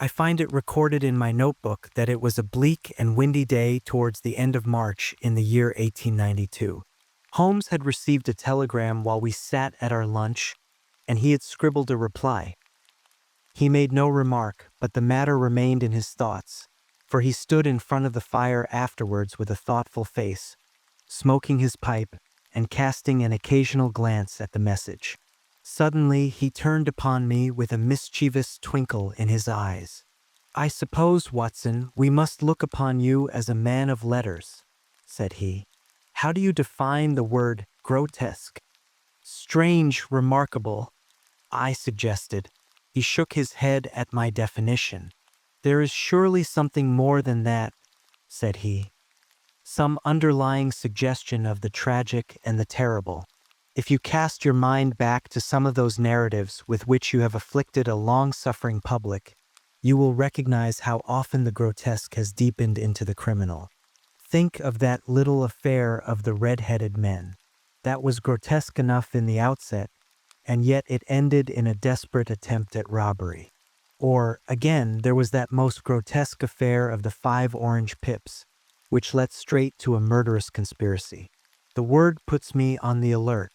I find it recorded in my notebook that it was a bleak and windy day towards the end of March in the year 1892. Holmes had received a telegram while we sat at our lunch, and he had scribbled a reply. He made no remark, but the matter remained in his thoughts, for he stood in front of the fire afterwards with a thoughtful face, smoking his pipe and casting an occasional glance at the message. Suddenly he turned upon me with a mischievous twinkle in his eyes. "I suppose, Watson, we must look upon you as a man of letters," said he. "How do you define the word grotesque?" "Strange, remarkable," I suggested. He shook his head at my definition. "There is surely something more than that," said he. "Some underlying suggestion of the tragic and the terrible. If you cast your mind back to some of those narratives with which you have afflicted a long-suffering public, you will recognize how often the grotesque has deepened into the criminal. Think of that little affair of the red-headed men. That was grotesque enough in the outset, and yet it ended in a desperate attempt at robbery. Or, again, there was that most grotesque affair of the 5 orange pips, which led straight to a murderous conspiracy. The word puts me on the alert.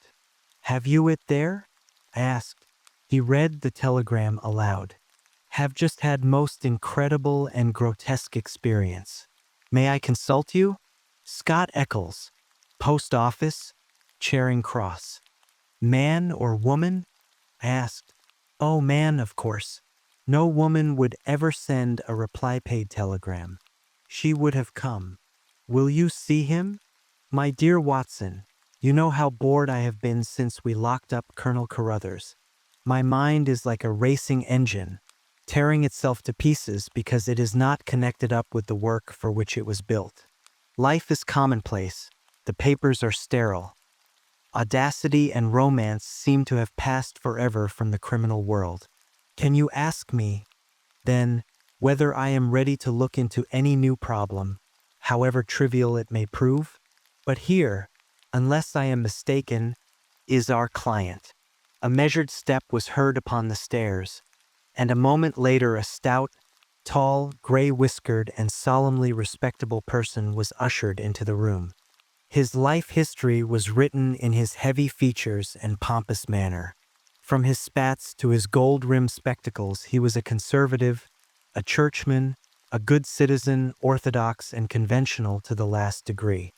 Have you it there?" I asked. He read the telegram aloud. "Have just had most incredible and grotesque experience. May I consult you? Scott Eccles, Post Office, Charing Cross." "Man or woman?" I asked. "Oh, man, of course. No woman would ever send a reply-paid telegram. She would have come. Will you see him? My dear Watson, you know how bored I have been since we locked up Colonel Carruthers. My mind is like a racing engine, tearing itself to pieces because it is not connected up with the work for which it was built. Life is commonplace. The papers are sterile. Audacity and romance seem to have passed forever from the criminal world. Can you ask me, then, whether I am ready to look into any new problem, however trivial it may prove? But here, unless I am mistaken, is our client." A measured step was heard upon the stairs, and a moment later a stout, tall, gray-whiskered, and solemnly respectable person was ushered into the room. His life history was written in his heavy features and pompous manner. From his spats to his gold-rimmed spectacles, he was a conservative, a churchman, a good citizen, orthodox and conventional to the last degree.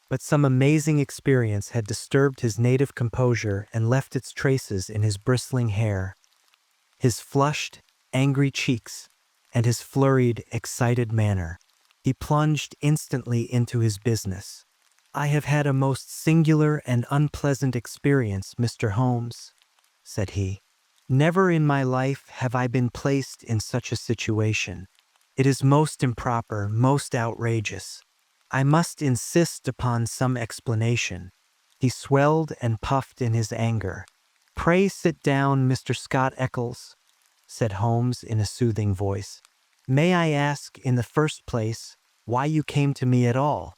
But some amazing experience had disturbed his native composure and left its traces in his bristling hair, his flushed, angry cheeks, and his flurried, excited manner. He plunged instantly into his business. "I have had a most singular and unpleasant experience, Mr. Holmes," said he. "Never in my life have I been placed in such a situation. It is most improper, most outrageous. I must insist upon some explanation." He swelled and puffed in his anger. "Pray sit down, Mr. Scott Eccles," said Holmes in a soothing voice. "May I ask, in the first place, why you came to me at all?"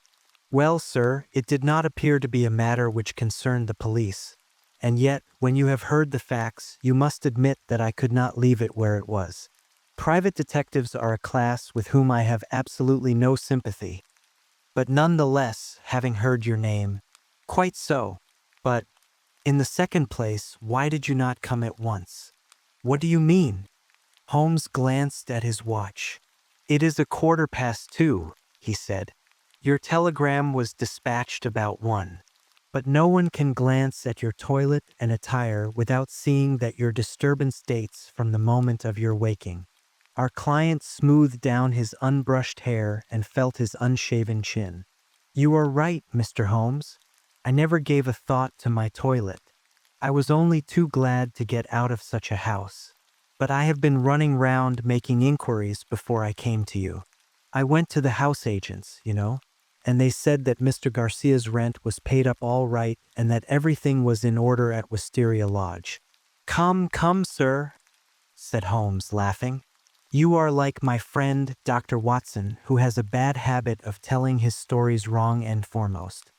"Well, sir, it did not appear to be a matter which concerned the police. And yet, when you have heard the facts, you must admit that I could not leave it where it was. Private detectives are a class with whom I have absolutely no sympathy. But nonetheless, having heard your name—" "Quite so. But, in the second place, why did you not come at once?" "What do you mean?" Holmes glanced at his watch. "It is 2:15, he said. "Your telegram was dispatched about 1. But no one can glance at your toilet and attire without seeing that your disturbance dates from the moment of your waking." Our client smoothed down his unbrushed hair and felt his unshaven chin. "You are right, Mr. Holmes. I never gave a thought to my toilet. I was only too glad to get out of such a house. But I have been running round making inquiries before I came to you. I went to the house agents, you know, and they said that Mr. Garcia's rent was paid up all right and that everything was in order at Wisteria Lodge." "Come, come, sir," said Holmes, laughing. "You are like my friend, Dr. Watson, who has a bad habit of telling his stories wrong end foremost.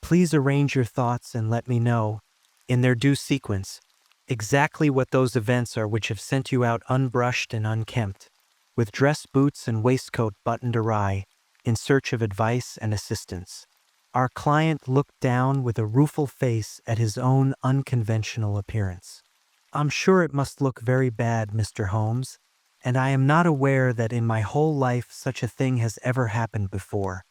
Please arrange your thoughts and let me know, in their due sequence, exactly what those events are which have sent you out unbrushed and unkempt. with dress boots and waistcoat buttoned awry, in search of advice and assistance. Our client looked down with a rueful face at his own unconventional appearance. "I'm sure it must look very bad, Mr. Holmes, and I am not aware that in my whole life such a thing has ever happened before,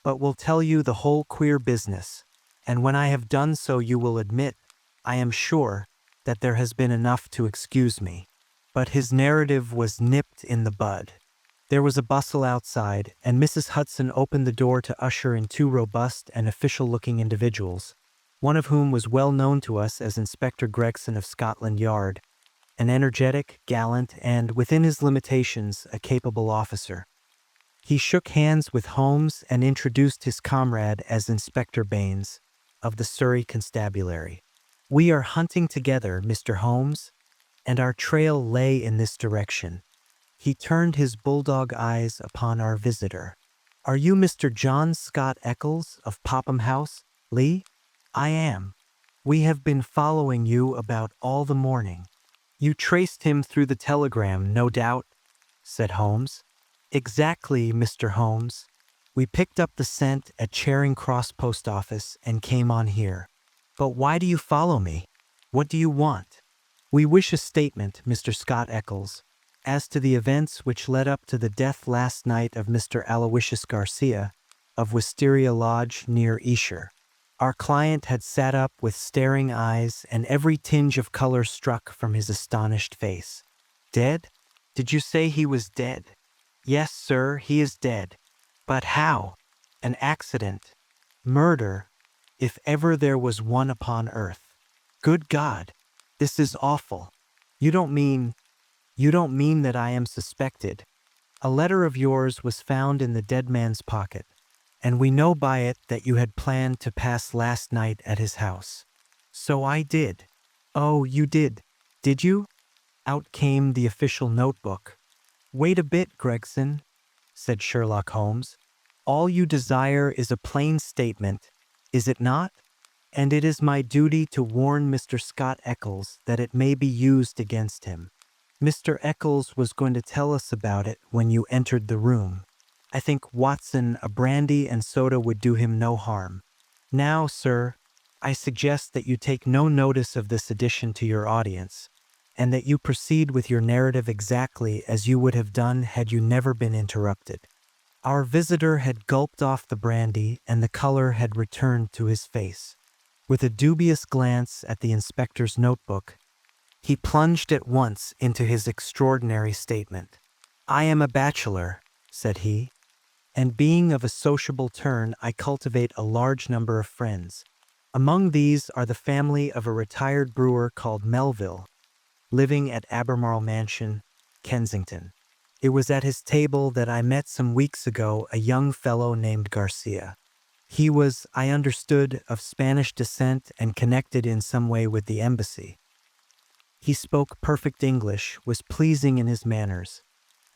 but will tell you the whole queer business, and when I have done so you will admit, I am sure, that there has been enough to excuse me." But his narrative was nipped in the bud. There was a bustle outside, and Mrs. Hudson opened the door to usher in two robust and official-looking individuals, one of whom was well known to us as Inspector Gregson of Scotland Yard, an energetic, gallant, and, within his limitations, a capable officer. He shook hands with Holmes and introduced his comrade as Inspector Baines, of the Surrey Constabulary. "We are hunting together, Mr. Holmes, and our trail lay in this direction." He turned his bulldog eyes upon our visitor. "Are you Mr. John Scott Eccles of Popham House, Lee?" "I am. We have been following you about all the morning." "You traced him through the telegram, no doubt," said Holmes. "Exactly, Mr. Holmes. We picked up the scent at Charing Cross Post Office and came on here." "But why do you follow me? What do you want?" "We wish a statement, Mr. Scott Eccles, as to the events which led up to the death last night of Mr. Aloysius Garcia of Wisteria Lodge near Esher." Our client had sat up with staring eyes and every tinge of color struck from his astonished face. "Dead? Did you say he was dead?" "Yes, sir, he is dead." "But how?" "An accident. Murder, if ever there was one upon earth." "Good God! This is awful. You don't mean that I am suspected?" "A letter of yours was found in the dead man's pocket, and we know by it that you had planned to pass last night at his house." "So I did." "Oh, you did you?" Out came the official notebook. "Wait a bit, Gregson," said Sherlock Holmes. "All you desire is a plain statement, is it not? And it is my duty to warn Mr. Scott Eccles that it may be used against him. Mr. Eccles was going to tell us about it when you entered the room. I think, Watson, a brandy and soda would do him no harm. Now, sir, I suggest that you take no notice of this addition to your audience, and that you proceed with your narrative exactly as you would have done had you never been interrupted." Our visitor had gulped off the brandy, and the color had returned to his face. With a dubious glance at the inspector's notebook, he plunged at once into his extraordinary statement. "I am a bachelor," said he, "and being of a sociable turn, I cultivate a large number of friends. Among these are the family of a retired brewer called Melville, living at Albemarle Mansion, Kensington. It was at his table that I met some weeks ago a young fellow named Garcia. He was, I understood, of Spanish descent and connected in some way with the embassy. He spoke perfect English, was pleasing in his manners,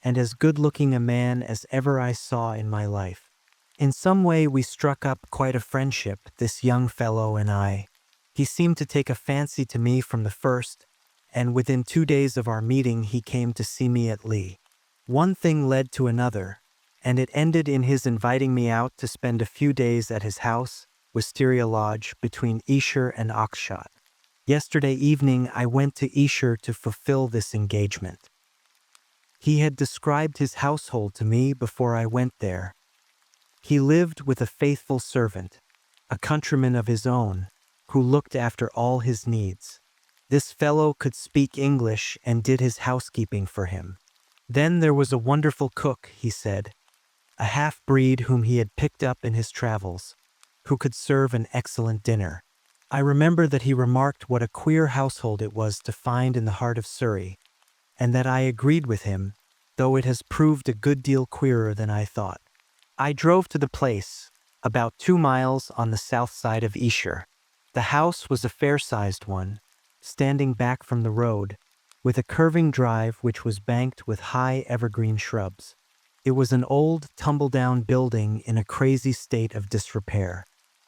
and as good-looking a man as ever I saw in my life. In some way we struck up quite a friendship, this young fellow and I. He seemed to take a fancy to me from the first, and within 2 days of our meeting he came to see me at Lee. One thing led to another, and it ended in his inviting me out to spend a few days at his house, Wisteria Lodge, between Esher and Oxshott. Yesterday evening I went to Esher to fulfill this engagement. He had described his household to me before I went there. He lived with a faithful servant, a countryman of his own, who looked after all his needs. This fellow could speak English and did his housekeeping for him. Then there was a wonderful cook, he said, a half-breed whom he had picked up in his travels, who could serve an excellent dinner. I remember that he remarked what a queer household it was to find in the heart of Surrey, and that I agreed with him, though it has proved a good deal queerer than I thought. I drove to the place, about 2 miles on the south side of Esher. The house was a fair-sized one, standing back from the road, with a curving drive which was banked with high evergreen shrubs. It was an old, tumble-down building in a crazy state of disrepair.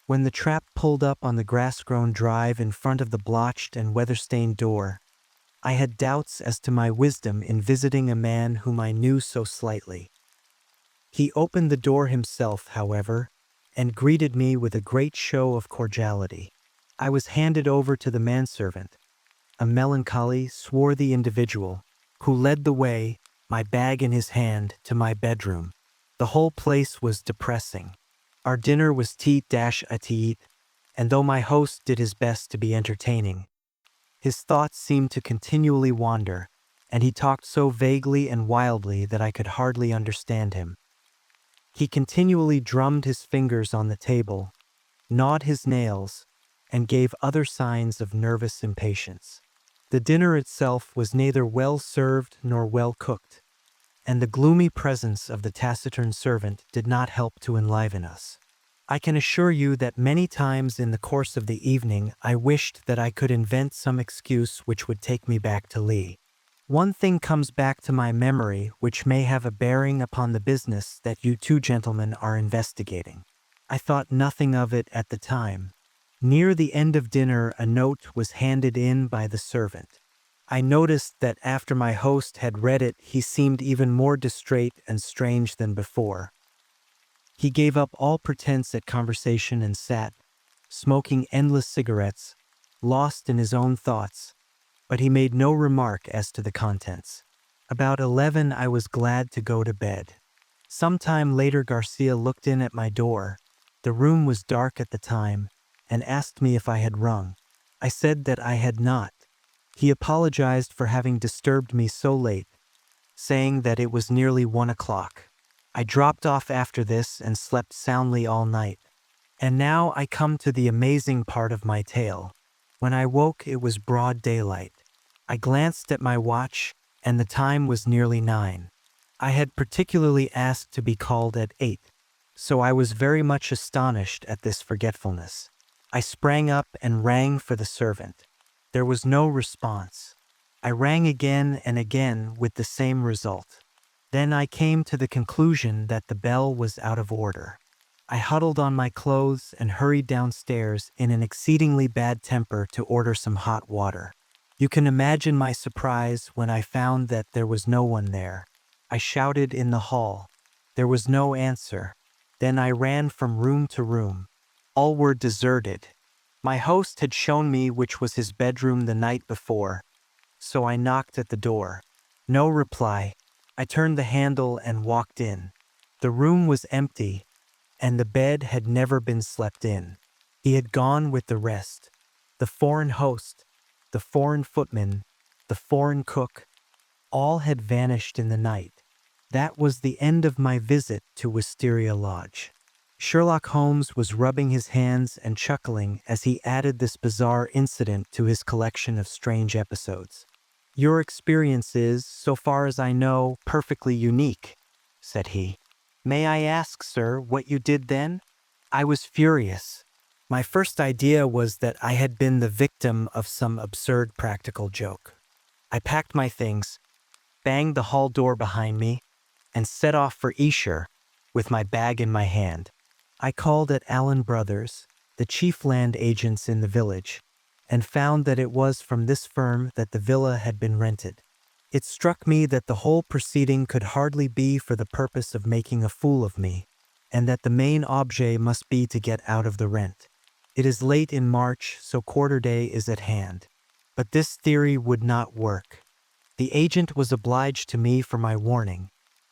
When the trap pulled up on the grass-grown drive in front of the blotched and weather-stained door, I had doubts as to my wisdom in visiting a man whom I knew so slightly. He opened the door himself, however, and greeted me with a great show of cordiality. I was handed over to the manservant, a melancholy, swarthy individual, who led the way, my bag in his hand, to my bedroom. The whole place was depressing. Our dinner was tete-a-tete, and though my host did his best to be entertaining, his thoughts seemed to continually wander, and he talked so vaguely and wildly that I could hardly understand him. He continually drummed his fingers on the table, gnawed his nails, and gave other signs of nervous impatience. The dinner itself was neither well served nor well cooked, and the gloomy presence of the taciturn servant did not help to enliven us. I can assure you that many times in the course of the evening I wished that I could invent some excuse which would take me back to Lee. One thing comes back to my memory which may have a bearing upon the business that you two gentlemen are investigating. I thought nothing of it at the time. Near the end of dinner a note was handed in by the servant. I noticed that after my host had read it he seemed even more distrait and strange than before. He gave up all pretense at conversation and sat, smoking endless cigarettes, lost in his own thoughts, but he made no remark as to the contents. About 11 I was glad to go to bed. Some time later Garcia looked in at my door. The room was dark at the time, and asked me if I had rung. I said that I had not. He apologized for having disturbed me so late, saying that it was nearly 1 o'clock. I dropped off after this and slept soundly all night. And now I come to the amazing part of my tale. When I woke it was broad daylight. I glanced at my watch, and the time was nearly 9. I had particularly asked to be called at 8, so I was very much astonished at this forgetfulness. I sprang up and rang for the servant. There was no response. I rang again and again with the same result. Then I came to the conclusion that the bell was out of order. I huddled on my clothes and hurried downstairs in an exceedingly bad temper to order some hot water. You can imagine my surprise when I found that there was no one there. I shouted in the hall. There was no answer. Then I ran from room to room. All were deserted. My host had shown me which was his bedroom the night before, so I knocked at the door. No reply. I turned the handle and walked in. The room was empty, and the bed had never been slept in. He had gone with the rest. The foreign host, the foreign footman, the foreign cook, all had vanished in the night. That was the end of my visit to Wisteria Lodge. Sherlock Holmes was rubbing his hands and chuckling as he added this bizarre incident to his collection of strange episodes. "Your experience is, so far as I know, perfectly unique," said he. "May I ask, sir, what you did then?" I was furious. My first idea was that I had been the victim of some absurd practical joke. I packed my things, banged the hall door behind me, and set off for Esher with my bag in my hand. I called at Allen Brothers, the chief land agents in the village, and found that it was from this firm that the villa had been rented. It struck me that the whole proceeding could hardly be for the purpose of making a fool of me, and that the main object must be to get out of the rent. It is late in March, so quarter day is at hand. But this theory would not work. The agent was obliged to me for my warning,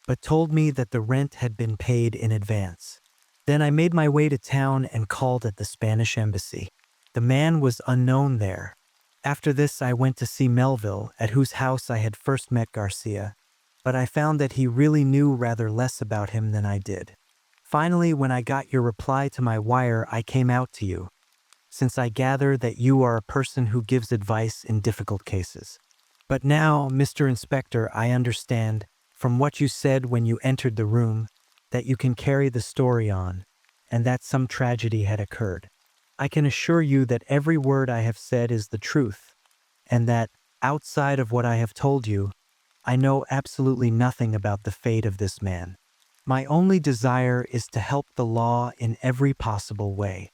but told me that the rent had been paid in advance. Then I made my way to town and called at the Spanish embassy. The man was unknown there. After this I went to see Melville, at whose house I had first met Garcia, but I found that he really knew rather less about him than I did. Finally, when I got your reply to my wire, I came out to you, since I gather that you are a person who gives advice in difficult cases. But now, Mr. Inspector, I understand, from what you said when you entered the room, that you can carry the story on, and that some tragedy had occurred. I can assure you that every word I have said is the truth, and that, outside of what I have told you, I know absolutely nothing about the fate of this man. My only desire is to help the law in every possible way.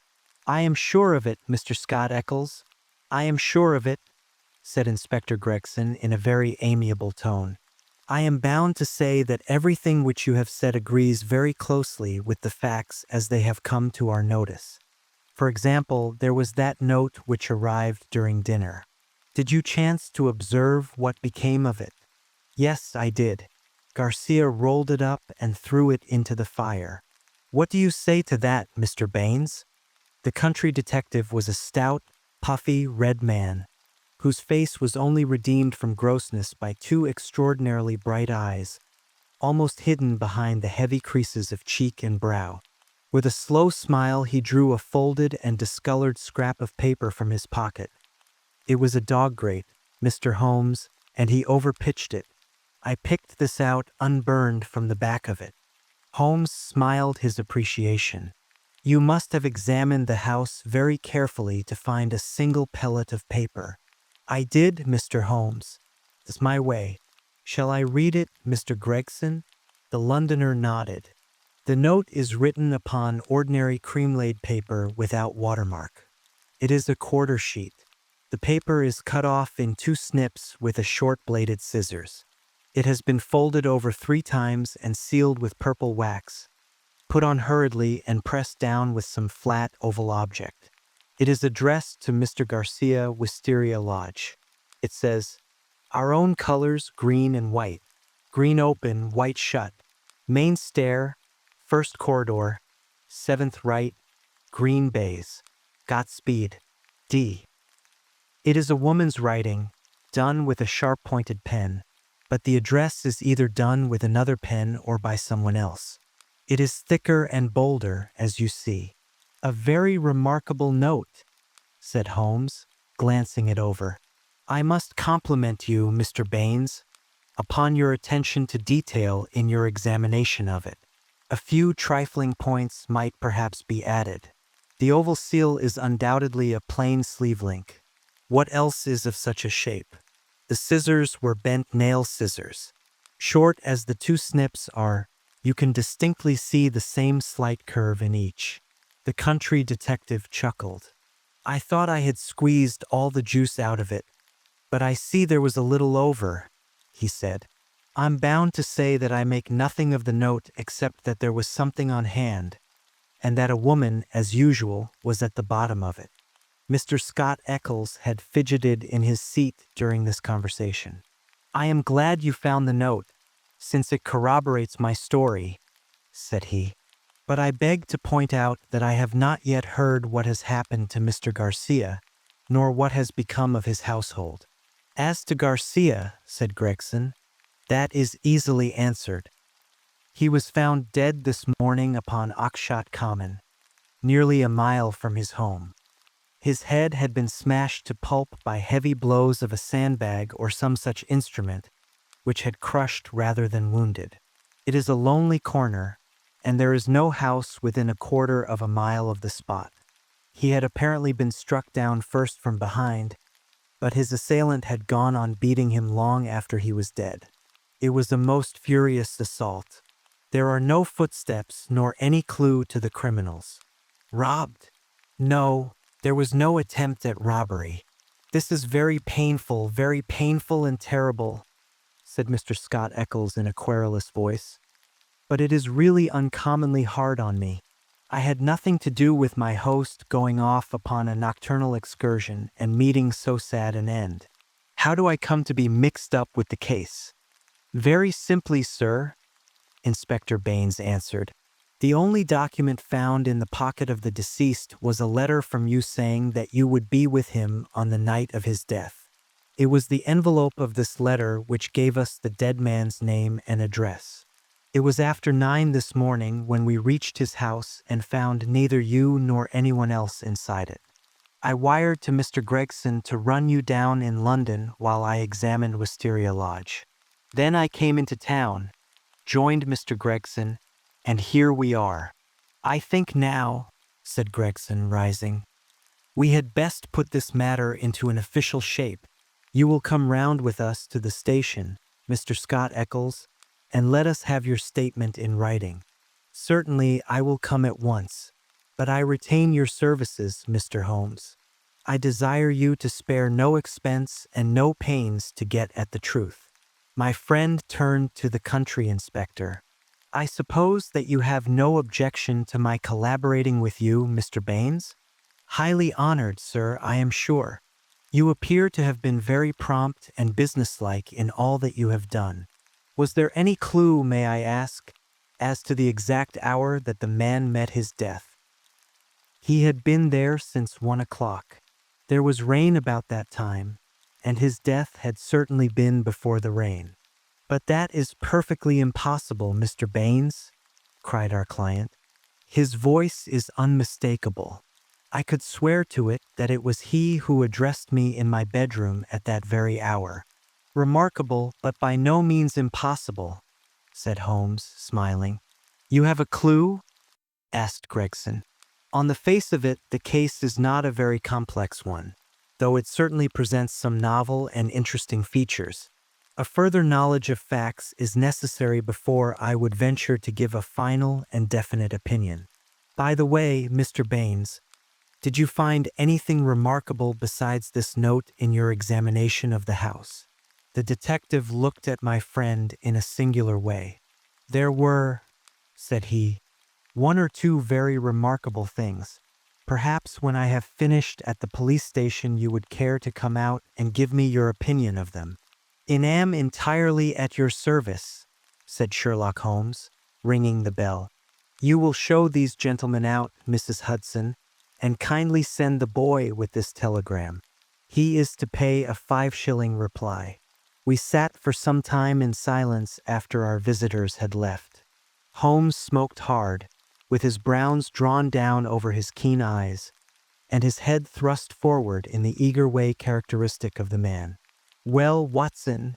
I am sure of it, Mr. Scott Eccles. I am sure of it, said Inspector Gregson in a very amiable tone. "I am bound to say that everything which you have said agrees very closely with the facts as they have come to our notice. For example, there was that note which arrived during dinner. Did you chance to observe what became of it?" "Yes, I did. Garcia rolled it up and threw it into the fire." "What do you say to that, Mr. Baines?" The country detective was a stout, puffy, red man, whose face was only redeemed from grossness by two extraordinarily bright eyes, almost hidden behind the heavy creases of cheek and brow. With a slow smile, he drew a folded and discolored scrap of paper from his pocket. "It was a dog grate, Mr. Holmes, and he overpitched it. I picked this out unburned from the back of it." Holmes smiled his appreciation. "You must have examined the house very carefully to find a single pellet of paper." "I did, Mr. Holmes. It's my way. Shall I read it, Mr. Gregson?" The Londoner nodded. "The note is written upon ordinary cream-laid paper without watermark. It is a quarter sheet. The paper is cut off in 2 snips with a short-bladed scissors. It has been folded over 3 times and sealed with purple wax, put on hurriedly and pressed down with some flat oval object. It is addressed to Mr. Garcia, Wisteria Lodge. It says, 'Our own colors, green and white. Green open, white shut. Main stair, first corridor, 7th right, green baize. Godspeed. D.' It is a woman's writing, done with a sharp-pointed pen, but the address is either done with another pen or by someone else. It is thicker and bolder, as you see." "A very remarkable note," said Holmes, glancing it over. "I must compliment you, Mr. Baines, upon your attention to detail in your examination of it. A few trifling points might perhaps be added. The oval seal is undoubtedly a plain sleeve link. What else is of such a shape? The scissors were bent nail scissors. Short as the 2 snips are, you can distinctly see the same slight curve in each." The country detective chuckled. "I thought I had squeezed all the juice out of it, but I see there was a little over," he said. "I'm bound to say that I make nothing of the note except that there was something on hand, and that a woman, as usual, was at the bottom of it." Mr. Scott Eccles had fidgeted in his seat during this conversation. "I am glad you found the note, since it corroborates my story," said he. "But I beg to point out that I have not yet heard what has happened to Mr. Garcia, nor what has become of his household." "As to Garcia," said Gregson, "that is easily answered. He was found dead this morning upon Oxshott Common, nearly a mile from his home. His head had been smashed to pulp by heavy blows of a sandbag or some such instrument, which had crushed rather than wounded. It is a lonely corner, and there is no house within a quarter of a mile of the spot. He had apparently been struck down first from behind, but his assailant had gone on beating him long after he was dead. It was a most furious assault. There are no footsteps nor any clue to the criminals. Robbed? No, there was no attempt at robbery. This is very painful and terrible," said Mr. Scott Eccles in a querulous voice. "But it is really uncommonly hard on me. I had nothing to do with my host going off upon a nocturnal excursion and meeting so sad an end. How do I come to be mixed up with the case?" "Very simply, sir," Inspector Baines answered. "The only document found in the pocket of the deceased was a letter from you saying that you would be with him on the night of his death. It was the envelope of this letter which gave us the dead man's name and address. It was after 9 this morning when we reached his house and found neither you nor anyone else inside it. I wired to Mr. Gregson to run you down in London while I examined Wisteria Lodge. Then I came into town, joined Mr. Gregson, and here we are." "I think now," said Gregson, rising, "we had best put this matter into an official shape. You will come round with us to the station, Mr. Scott Eccles, and let us have your statement in writing." "Certainly I will come at once, but I retain your services, Mr. Holmes." I desire you to spare no expense and no pains to get at the truth." My friend turned to the country inspector. "I suppose that you have no objection to my collaborating with you, Mr. Baines?" "Highly honored, sir, I am sure. You appear to have been very prompt and businesslike in all that you have done. Was there any clue, may I ask, as to the exact hour that the man met his death?" "He had been there since 1 o'clock. There was rain about that time, and his death had certainly been before the rain." "But that is perfectly impossible, Mr. Baines," cried our client. "His voice is unmistakable. I could swear to it that it was he who addressed me in my bedroom at that very hour." "Remarkable, but by no means impossible," said Holmes, smiling. "You have a clue?" asked Gregson. "On the face of it, the case is not a very complex one, though it certainly presents some novel and interesting features. A further knowledge of facts is necessary before I would venture to give a final and definite opinion. By the way, Mr. Baines, did you find anything remarkable besides this note in your examination of the house?" The detective looked at my friend in a singular way. "There were," said he, "one or two very remarkable things. Perhaps when I have finished at the police station you would care to come out and give me your opinion of them." "Am entirely at your service," said Sherlock Holmes, ringing the bell. "You will show these gentlemen out, Mrs. Hudson, and kindly send the boy with this telegram. He is to pay a 5-shilling reply." We sat for some time in silence after our visitors had left. Holmes smoked hard, with his brows drawn down over his keen eyes, and his head thrust forward in the eager way characteristic of the man. "Well, Watson,"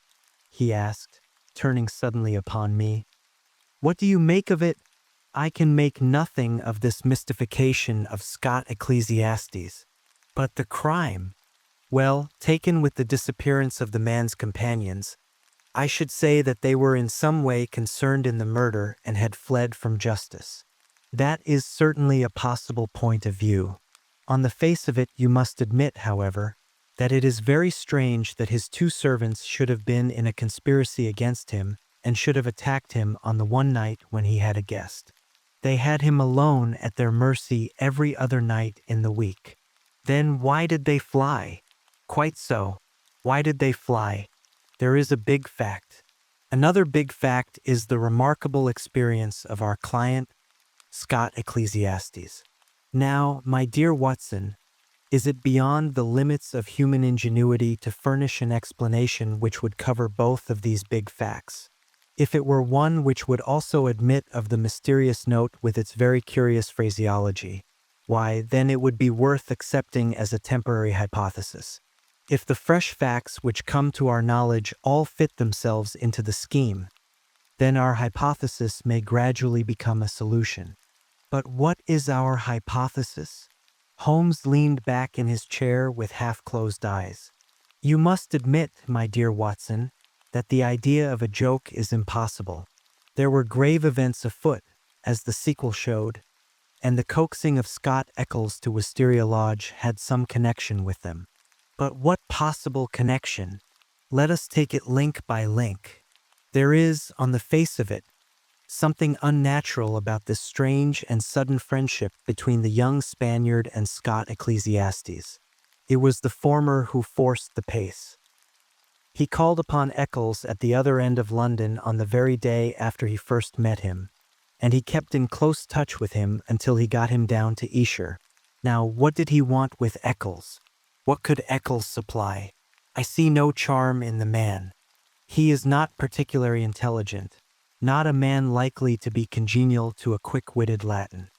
he asked, turning suddenly upon me, "what do you make of it? I can make nothing of this mystification of Scott Ecclesiastes. But the crime? Well, taken with the disappearance of the man's companions, I should say that they were in some way concerned in the murder and had fled from justice. That is certainly a possible point of view. On the face of it, you must admit, however, that it is very strange that his 2 servants should have been in a conspiracy against him and should have attacked him on the one night when he had a guest. They had him alone at their mercy every other night in the week. Then why did they fly? Quite so. Why did they fly? There is a big fact. Another big fact is the remarkable experience of our client, Scott Ecclesiastes. Now, my dear Watson, is it beyond the limits of human ingenuity to furnish an explanation which would cover both of these big facts? If it were one which would also admit of the mysterious note with its very curious phraseology, why, then it would be worth accepting as a temporary hypothesis. If the fresh facts which come to our knowledge all fit themselves into the scheme, then our hypothesis may gradually become a solution. But what is our hypothesis? Holmes leaned back in his chair with half-closed eyes. "You must admit, my dear Watson, that the idea of a joke is impossible. There were grave events afoot, as the sequel showed, and the coaxing of Scott Eccles to Wisteria Lodge had some connection with them. But what possible connection? Let us take it link by link. There is, on the face of it, something unnatural about this strange and sudden friendship between the young Spaniard and Scott Ecclesiastes. It was the former who forced the pace. He called upon Eccles at the other end of London on the very day after he first met him, and he kept in close touch with him until he got him down to Esher. Now, what did he want with Eccles? What could Eccles supply? I see no charm in the man. He is not particularly intelligent, not a man likely to be congenial to a quick-witted Latin.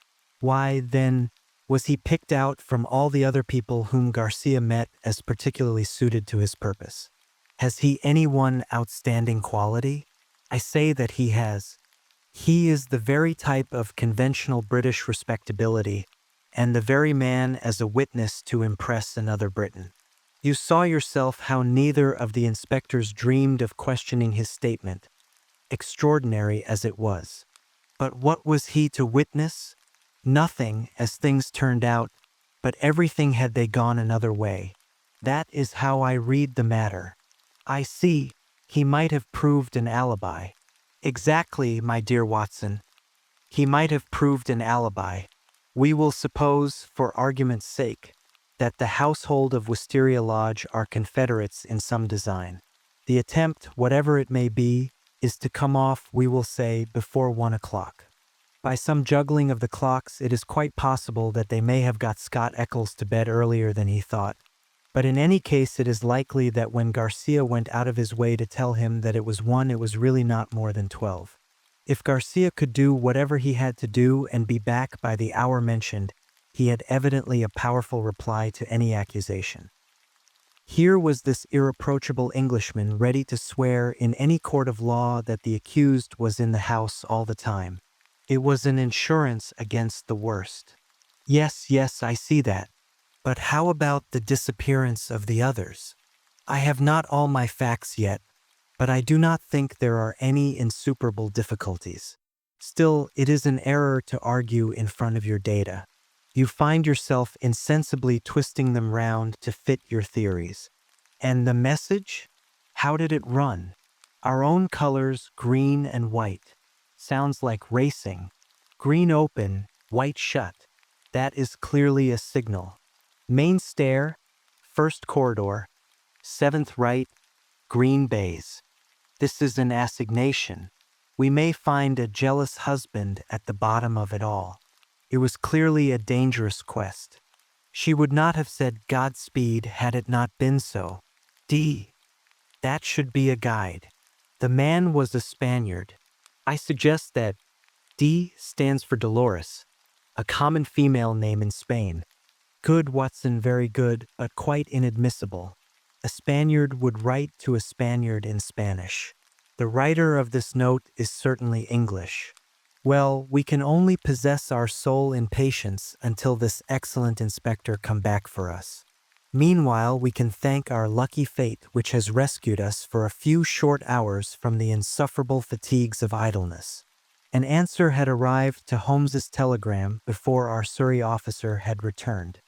Why, then, was he picked out from all the other people whom Garcia met as particularly suited to his purpose? Has he any one outstanding quality? I say that he has. He is the very type of conventional British respectability, and the very man as a witness to impress another Briton. You saw yourself how neither of the inspectors dreamed of questioning his statement, extraordinary as it was. But what was he to witness? Nothing, as things turned out, But everything had they gone another way. That is how I read the matter. I see, he might have proved an alibi. Exactly, my dear Watson. He might have proved an alibi. We will suppose, for argument's sake, that the household of Wisteria Lodge are confederates in some design. The attempt, whatever it may be, is to come off, we will say, before 1 o'clock. By some juggling of the clocks, it is quite possible that they may have got Scott Eccles to bed earlier than he thought. But in any case, it is likely that when Garcia went out of his way to tell him that it was 1, it was really not more than 12. If Garcia could do whatever he had to do and be back by the hour mentioned, he had evidently a powerful reply to any accusation. Here was this irreproachable Englishman ready to swear in any court of law that the accused was in the house all the time. It was an insurance against the worst. Yes, I see that. But how about the disappearance of the others? I have not all my facts yet, but I do not think there are any insuperable difficulties. Still, it is an error to argue in front of your data. You find yourself insensibly twisting them round to fit your theories. And the message? How did it run? Our own colors, green and white. Sounds like racing. Green open, white shut. That is clearly a signal. Main stair, first corridor, 7th right, green baize. This is an assignation. We may find a jealous husband at the bottom of it all. It was clearly a dangerous quest. She would not have said Godspeed had it not been so. D. That should be a guide. The man was a Spaniard. I suggest that D stands for Dolores, a common female name in Spain. Good, Watson, very good, but quite inadmissible. A Spaniard would write to a Spaniard in Spanish. The writer of this note is certainly English. Well, we can only possess our soul in patience until this excellent inspector come back for us. Meanwhile, we can thank our lucky fate which has rescued us for a few short hours from the insufferable fatigues of idleness. An answer had arrived to Holmes's telegram before our Surrey officer had returned.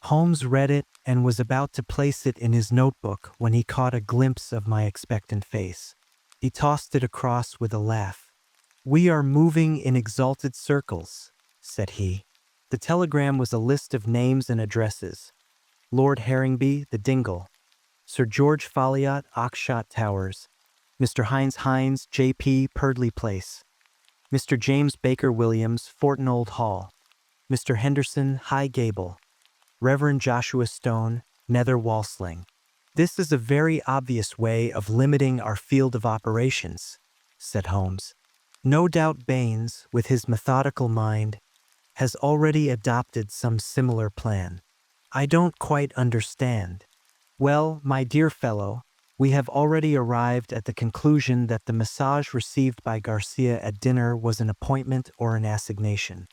Holmes read it and was about to place it in his notebook when he caught a glimpse of my expectant face. He tossed it across with a laugh. "We are moving in exalted circles," said he. The telegram was a list of names and addresses. Lord Harringby, the Dingle. Sir George Folliot, Oxshott Towers. Mr. Hines, J.P., Purdley Place. Mr. James Baker Williams, Fortenold Hall. Mr. Henderson, High Gable. Reverend Joshua Stone, Nether Walsling. "This is a very obvious way of limiting our field of operations," said Holmes. "No doubt Baines, with his methodical mind, has already adopted some similar plan. I don't quite understand." "Well, my dear fellow, we have already arrived at the conclusion that the massage received by Garcia at dinner was an appointment or an assignation.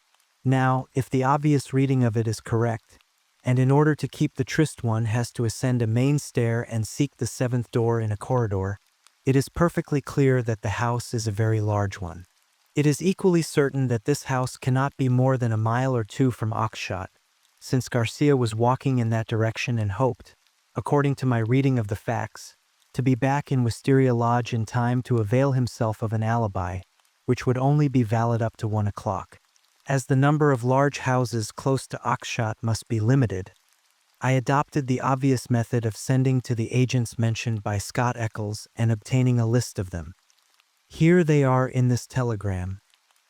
Now, if the obvious reading of it is correct, and in order to keep the tryst one has to ascend a main stair and seek the 7th door in a corridor, it is perfectly clear that the house is a very large one. It is equally certain that this house cannot be more than a mile or 2 from Oxshott, since Garcia was walking in that direction and hoped, according to my reading of the facts, to be back in Wisteria Lodge in time to avail himself of an alibi, which would only be valid up to 1 o'clock. As the number of large houses close to Oxshott must be limited, I adopted the obvious method of sending to the agents mentioned by Scott Eccles and obtaining a list of them. Here they are in this telegram,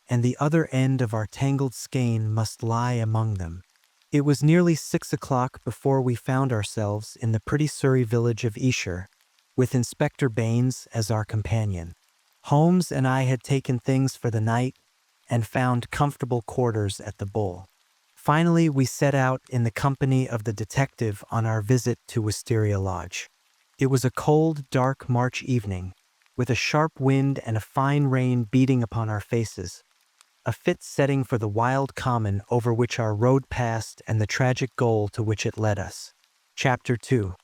and the other end of our tangled skein must lie among them. It was nearly 6 o'clock before we found ourselves in the pretty Surrey village of Esher, with Inspector Baines as our companion. Holmes and I had taken things for the night and found comfortable quarters at the Bull. Finally, we set out in the company of the detective on our visit to Wisteria Lodge. It was a cold, dark March evening, with a sharp wind and a fine rain beating upon our faces, a fit setting for the wild common over which our road passed and the tragic goal to which it led us. Chapter 2.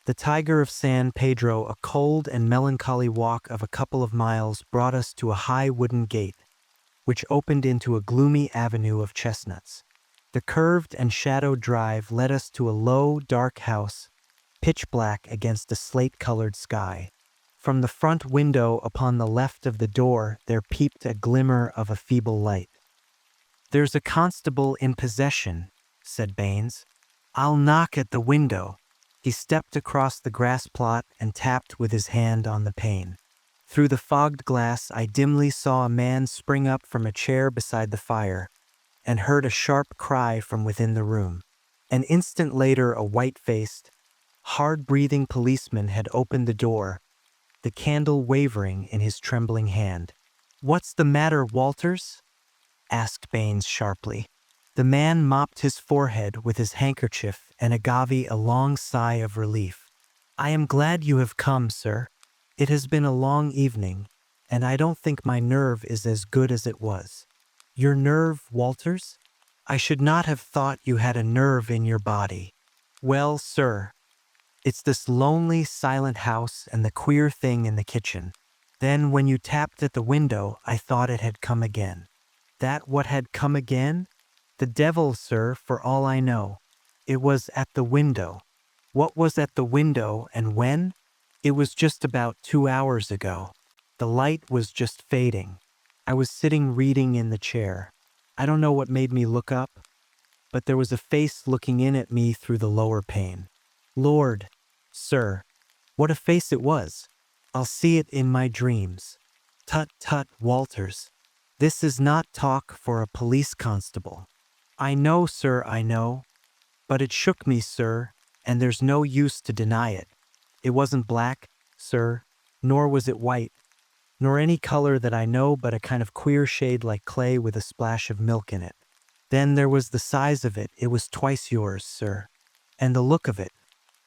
The Tiger of San Pedro. A cold and melancholy walk of a couple of miles brought us to a high wooden gate, which opened into a gloomy avenue of chestnuts. The curved and shadowed drive led us to a low, dark house, pitch black against a slate-colored sky. From the front window upon the left of the door there peeped a glimmer of a feeble light. "There's a constable in possession," said Baines. "I'll knock at the window." He stepped across the grass plot and tapped with his hand on the pane. Through the fogged glass I dimly saw a man spring up from a chair beside the fire, and heard a sharp cry from within the room. An instant later a white-faced, hard-breathing policeman had opened the door, the candle wavering in his trembling hand. "What's the matter, Walters?" asked Baines sharply. The man mopped his forehead with his handkerchief and gave a long sigh of relief. "I am glad you have come, sir. It has been a long evening, and I don't think my nerve is as good as it was." "Your nerve, Walters? I should not have thought you had a nerve in your body." "Well, sir, it's this lonely, silent house and the queer thing in the kitchen. Then when you tapped at the window, I thought it had come again." "That what had come again?" "The devil, sir, for all I know. It was at the window." "What was at the window, and when?" "It was just about 2 hours ago. The light was just fading. I was sitting reading in the chair. I don't know what made me look up, but there was a face looking in at me through the lower pane. Lord, sir, what a face it was! I'll see it in my dreams." "Tut, tut, Walters. This is not talk for a police constable." "I know, sir, I know. But it shook me, sir, and there's no use to deny it. It wasn't black, sir, nor was it white, nor any color that I know, but a kind of queer shade like clay with a splash of milk in it. Then there was the size of it. It was twice yours, sir. And the look of it,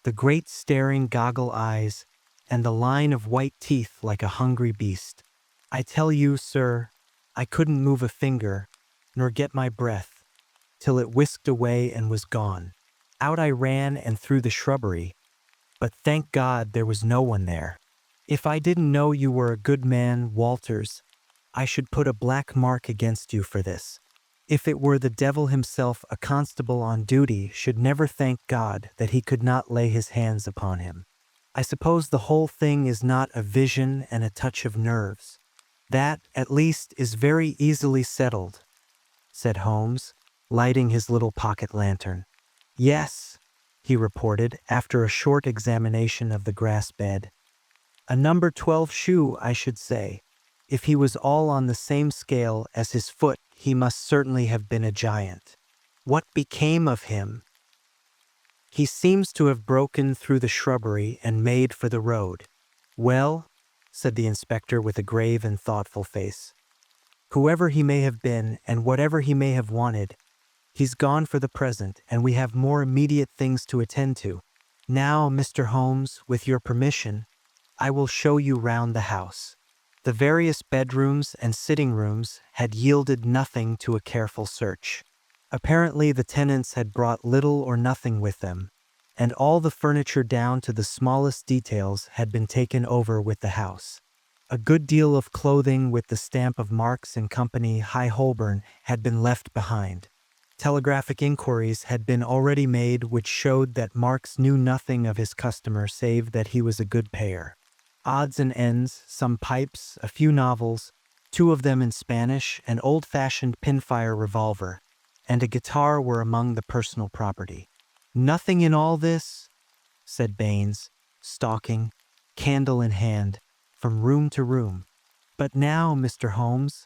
the great staring goggle eyes, and the line of white teeth like a hungry beast. I tell you, sir, I couldn't move a finger, nor get my breath, till it whisked away and was gone. Out I ran and through the shrubbery, but thank God there was no one there. If I didn't know you were a good man, Walters, I should put a black mark against you for this. If it were the devil himself, a constable on duty should never thank God that he could not lay his hands upon him. I suppose the whole thing is not a vision and a touch of nerves. That, at least, is very easily settled," said Holmes, lighting his little pocket lantern. "Yes," he reported after a short examination of the grass bed. "A number 12 shoe, I should say. If he was all on the same scale as his foot, he must certainly have been a giant." "What became of him?" "He seems to have broken through the shrubbery and made for the road." "Well," said the inspector with a grave and thoughtful face, "whoever he may have been and whatever he may have wanted, he's gone for the present, and we have more immediate things to attend to. Now, Mr. Holmes, with your permission, I will show you round the house." The various bedrooms and sitting rooms had yielded nothing to a careful search. Apparently the tenants had brought little or nothing with them, and all the furniture down to the smallest details had been taken over with the house. A good deal of clothing with the stamp of Marks and Company, High Holborn, had been left behind. Telegraphic inquiries had been already made which showed that Marks knew nothing of his customer save that he was a good payer. Odds and ends, some pipes, a few novels, 2 of them in Spanish, an old-fashioned pinfire revolver, and a guitar were among the personal property. "Nothing in all this?" said Baines, stalking, candle in hand, from room to room. "But now, Mr. Holmes,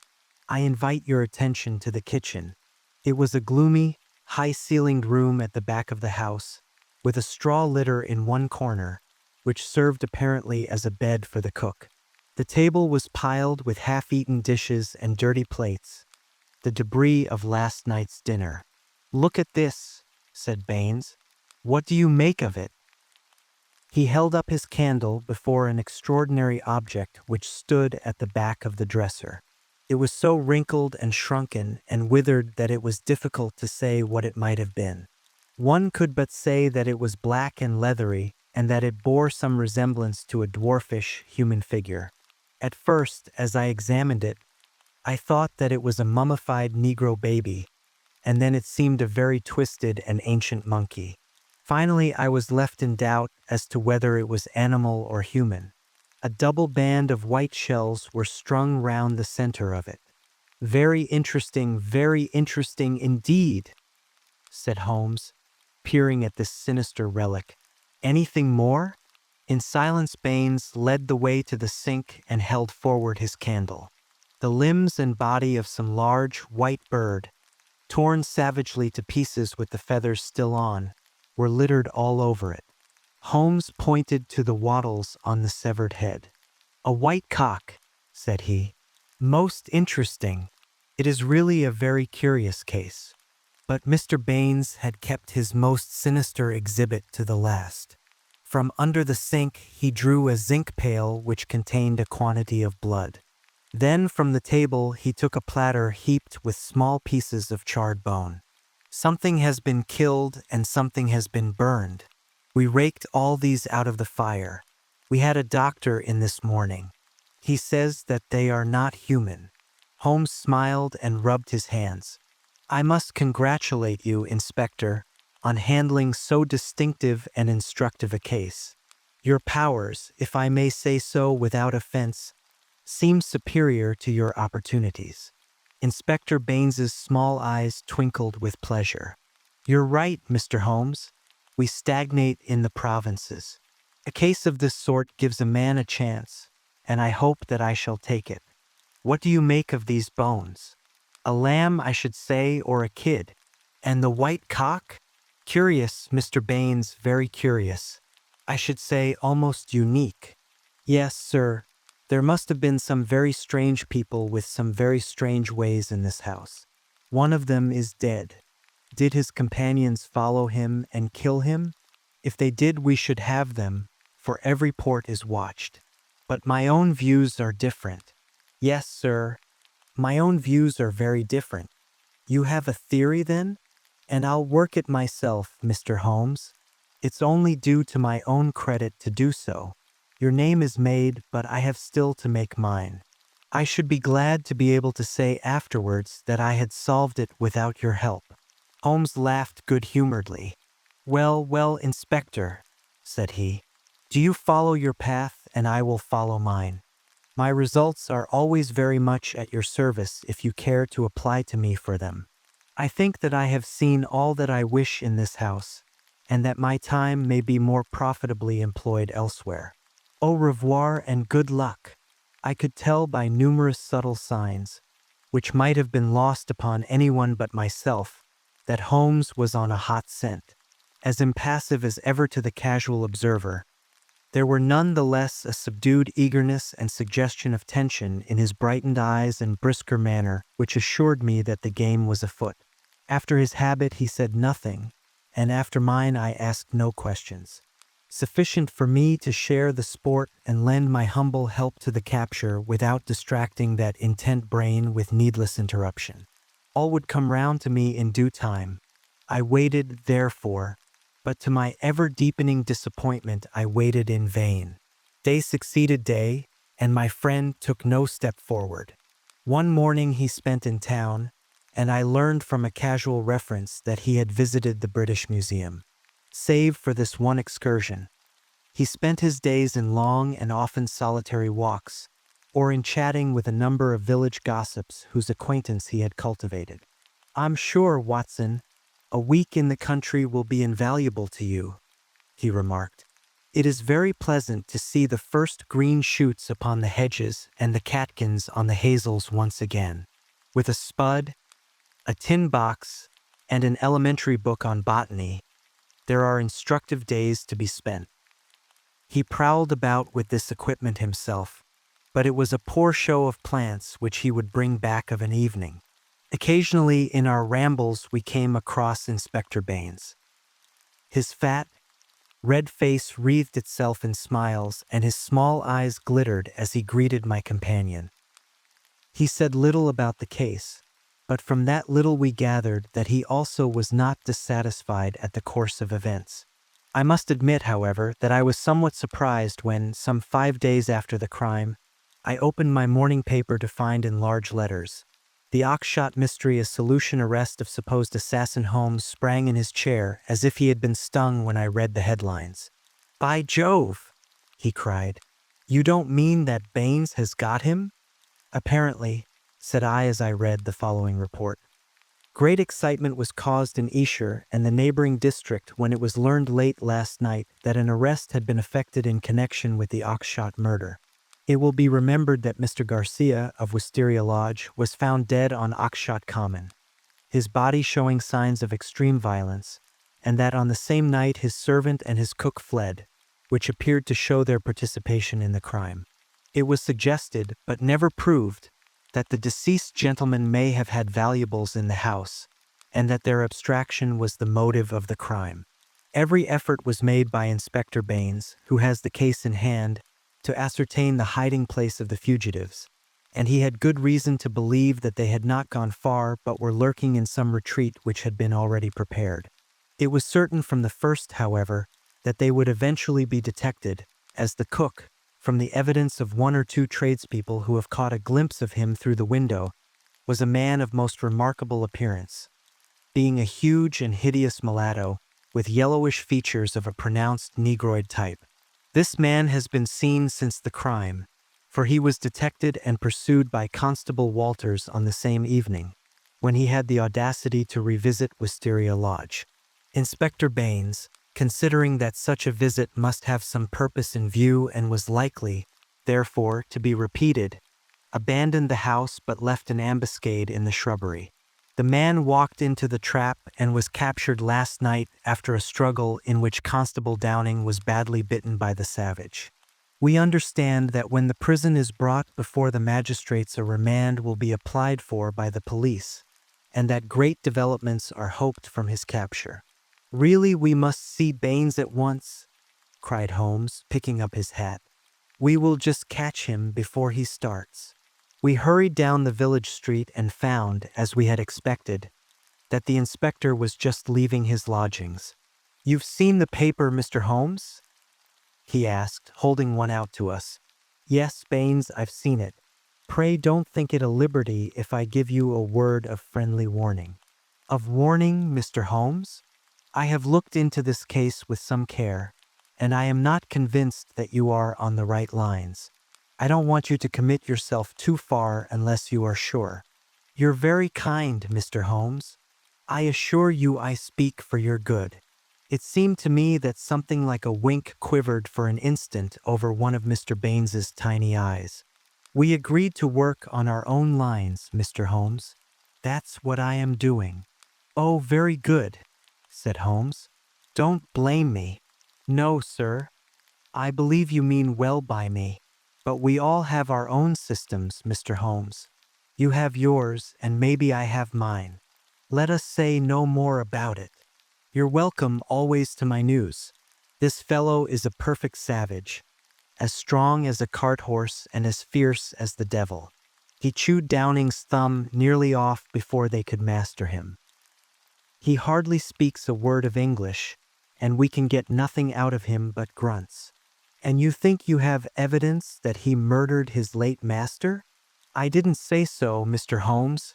I invite your attention to the kitchen." It was a gloomy, high-ceilinged room at the back of the house, with a straw litter in one corner, which served apparently as a bed for the cook. The table was piled with half-eaten dishes and dirty plates, the debris of last night's dinner. "Look at this," said Baines. "What do you make of it?" He held up his candle before an extraordinary object which stood at the back of the dresser. It was so wrinkled and shrunken and withered that it was difficult to say what it might have been. One could but say that it was black and leathery, and that it bore some resemblance to a dwarfish human figure. At first, as I examined it, I thought that it was a mummified Negro baby, and then it seemed a very twisted and ancient monkey. Finally, I was left in doubt as to whether it was animal or human. A double band of white shells were strung round the center of it. Very interesting indeed, said Holmes, peering at this sinister relic. Anything more? In silence, Baines led the way to the sink and held forward his candle. The limbs and body of some large, white bird, torn savagely to pieces with the feathers still on, were littered all over it. Holmes pointed to the wattles on the severed head. A white cock, said he. Most interesting. It is really a very curious case. But Mr. Baines had kept his most sinister exhibit to the last. From under the sink he drew a zinc pail which contained a quantity of blood. Then from the table he took a platter heaped with small pieces of charred bone. Something has been killed and something has been burned. We raked all these out of the fire. We had a doctor in this morning. He says that they are not human. Holmes smiled and rubbed his hands. I must congratulate you, Inspector, on handling so distinctive and instructive a case. Your powers, if I may say so without offense, seem superior to your opportunities. Inspector Baines's small eyes twinkled with pleasure. You're right, Mr. Holmes. We stagnate in the provinces. A case of this sort gives a man a chance, and I hope that I shall take it. What do you make of these bones? A lamb, I should say, or a kid. And the white cock? Curious, Mr. Baines, very curious. I should say almost unique. Yes, sir. There must have been some very strange people with some very strange ways in this house. One of them is dead. Did his companions follow him and kill him? If they did, we should have them, for every port is watched. But my own views are different. Yes, sir. My own views are very different. You have a theory, then? And I'll work it myself, Mr. Holmes. It's only due to my own credit to do so. Your name is made, but I have still to make mine. I should be glad to be able to say afterwards that I had solved it without your help. Holmes laughed good-humoredly. Well, Inspector, said he. Do you follow your path, and I will follow mine. My results are always very much at your service if you care to apply to me for them. I think that I have seen all that I wish in this house, and that my time may be more profitably employed elsewhere. Au revoir and good luck. I could tell by numerous subtle signs, which might have been lost upon anyone but myself, that Holmes was on a hot scent. As impassive as ever to the casual observer, there were none the less a subdued eagerness and suggestion of tension in his brightened eyes and brisker manner which assured me that the game was afoot. After his habit he said nothing, and after mine I asked no questions. Sufficient for me to share the sport and lend my humble help to the capture without distracting that intent brain with needless interruption. All would come round to me in due time. I waited, therefore, but to my ever-deepening disappointment I waited in vain. Day succeeded day, and my friend took no step forward. One morning he spent in town, and I learned from a casual reference that he had visited the British Museum. Save for this one excursion, he spent his days in long and often solitary walks, or in chatting with a number of village gossips whose acquaintance he had cultivated. I'm sure, Watson, a week in the country will be invaluable to you, he remarked. It is very pleasant to see the first green shoots upon the hedges and the catkins on the hazels once again. With a spud, a tin box, and an elementary book on botany, there are instructive days to be spent. He prowled about with this equipment himself, but it was a poor show of plants which he would bring back of an evening. Occasionally in our rambles we came across Inspector Baines. His fat, red face wreathed itself in smiles, and his small eyes glittered as he greeted my companion. He said little about the case, but from that little we gathered that he also was not dissatisfied at the course of events. I must admit, however, that I was somewhat surprised when, some 5 days after the crime, I opened my morning paper to find in large letters, The Oxshott mystery a solution arrest of supposed assassin Holmes sprang in his chair as if he had been stung when I read the headlines. "By Jove!" he cried. "You don't mean that Baines has got him?" "Apparently," said I as I read the following report. Great excitement was caused in Esher and the neighboring district when it was learned late last night that an arrest had been effected in connection with the Oxshott murder. It will be remembered that Mr. Garcia of Wisteria Lodge was found dead on Oxshott Common, his body showing signs of extreme violence, and that on the same night his servant and his cook fled, which appeared to show their participation in the crime. It was suggested, but never proved, that the deceased gentleman may have had valuables in the house, and that their abstraction was the motive of the crime. Every effort was made by Inspector Baines, who has the case in hand, to ascertain the hiding place of the fugitives, and he had good reason to believe that they had not gone far but were lurking in some retreat which had been already prepared. It was certain from the first, however, that they would eventually be detected, as the cook, from the evidence of one or two tradespeople who have caught a glimpse of him through the window, was a man of most remarkable appearance, being a huge and hideous mulatto, with yellowish features of a pronounced negroid type. This man has been seen since the crime, for he was detected and pursued by Constable Walters on the same evening, when he had the audacity to revisit Wisteria Lodge. Inspector Baines, considering that such a visit must have some purpose in view and was likely, therefore, to be repeated, abandoned the house but left an ambuscade in the shrubbery. The man walked into the trap and was captured last night after a struggle in which Constable Downing was badly bitten by the savage. We understand that when the prison is brought before the magistrates a remand will be applied for by the police, and that great developments are hoped from his capture. "Really, we must see Baines at once," cried Holmes, picking up his hat. "We will just catch him before he starts." We hurried down the village street and found, as we had expected, that the inspector was just leaving his lodgings. "You've seen the paper, Mr. Holmes?" he asked, holding one out to us. "Yes, Baines, I've seen it. Pray don't think it a liberty if I give you a word of friendly warning." "Of warning, Mr. Holmes? I have looked into this case with some care, and I am not convinced that you are on the right lines. I don't want you to commit yourself too far unless you are sure." "You're very kind, Mr. Holmes. I assure you I speak for your good." It seemed to me that something like a wink quivered for an instant over one of Mr. Baines's tiny eyes. "We agreed to work on our own lines, Mr. Holmes. That's what I am doing." "Oh, very good," said Holmes. "Don't blame me." "No, sir. I believe you mean well by me. But we all have our own systems, Mr. Holmes. You have yours, and maybe I have mine. Let us say no more about it. You're welcome always to my news. This fellow is a perfect savage, as strong as a cart horse and as fierce as the devil. He chewed Downing's thumb nearly off before they could master him. He hardly speaks a word of English, and we can get nothing out of him but grunts." "And you think you have evidence that he murdered his late master?" "I didn't say so, Mr. Holmes.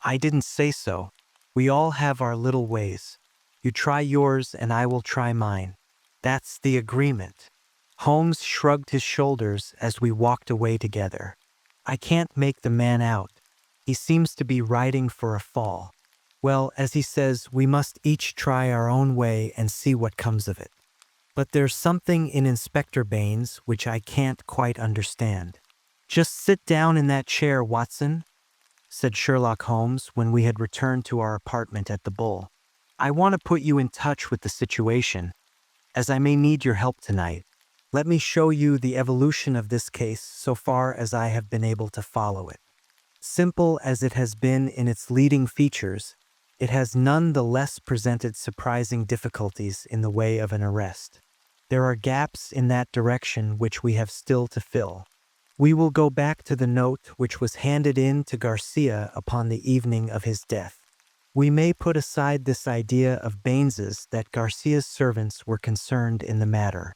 I didn't say so. We all have our little ways. You try yours and I will try mine. That's the agreement." Holmes shrugged his shoulders as we walked away together. "I can't make the man out. He seems to be riding for a fall. Well, as he says, we must each try our own way and see what comes of it. But there's something in Inspector Baines which I can't quite understand." "Just sit down in that chair, Watson," said Sherlock Holmes when we had returned to our apartment at the Bull. "I want to put you in touch with the situation, as I may need your help tonight. Let me show you the evolution of this case so far as I have been able to follow it. Simple as it has been in its leading features, it has none the less presented surprising difficulties in the way of an arrest. There are gaps in that direction which we have still to fill. We will go back to the note which was handed in to Garcia upon the evening of his death. We may put aside this idea of Baines's that Garcia's servants were concerned in the matter.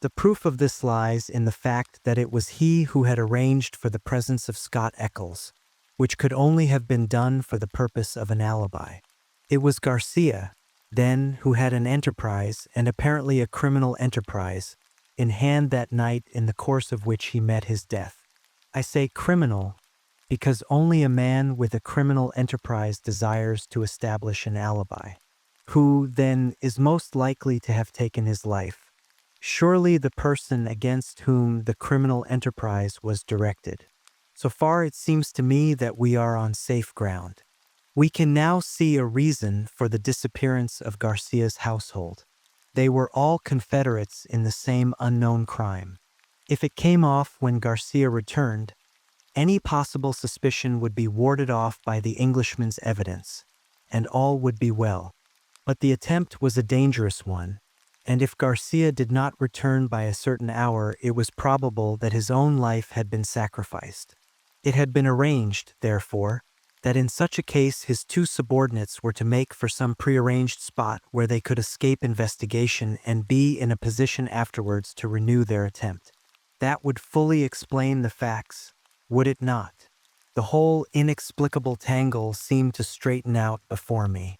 The proof of this lies in the fact that it was he who had arranged for the presence of Scott Eccles. which could only have been done for the purpose of an alibi. It was Garcia, then, who had an enterprise, and apparently a criminal enterprise, in hand that night in the course of which he met his death. I say criminal because only a man with a criminal enterprise desires to establish an alibi. Who, then, is most likely to have taken his life? Surely the person against whom the criminal enterprise was directed. So far it seems to me that we are on safe ground. We can now see a reason for the disappearance of Garcia's household. They were all confederates in the same unknown crime. If it came off when Garcia returned, any possible suspicion would be warded off by the Englishman's evidence, and all would be well. But the attempt was a dangerous one, and if Garcia did not return by a certain hour, it was probable that his own life had been sacrificed. It had been arranged, therefore, that in such a case his two subordinates were to make for some prearranged spot where they could escape investigation and be in a position afterwards to renew their attempt. That would fully explain the facts, would it not? The whole inexplicable tangle seemed to straighten out before me.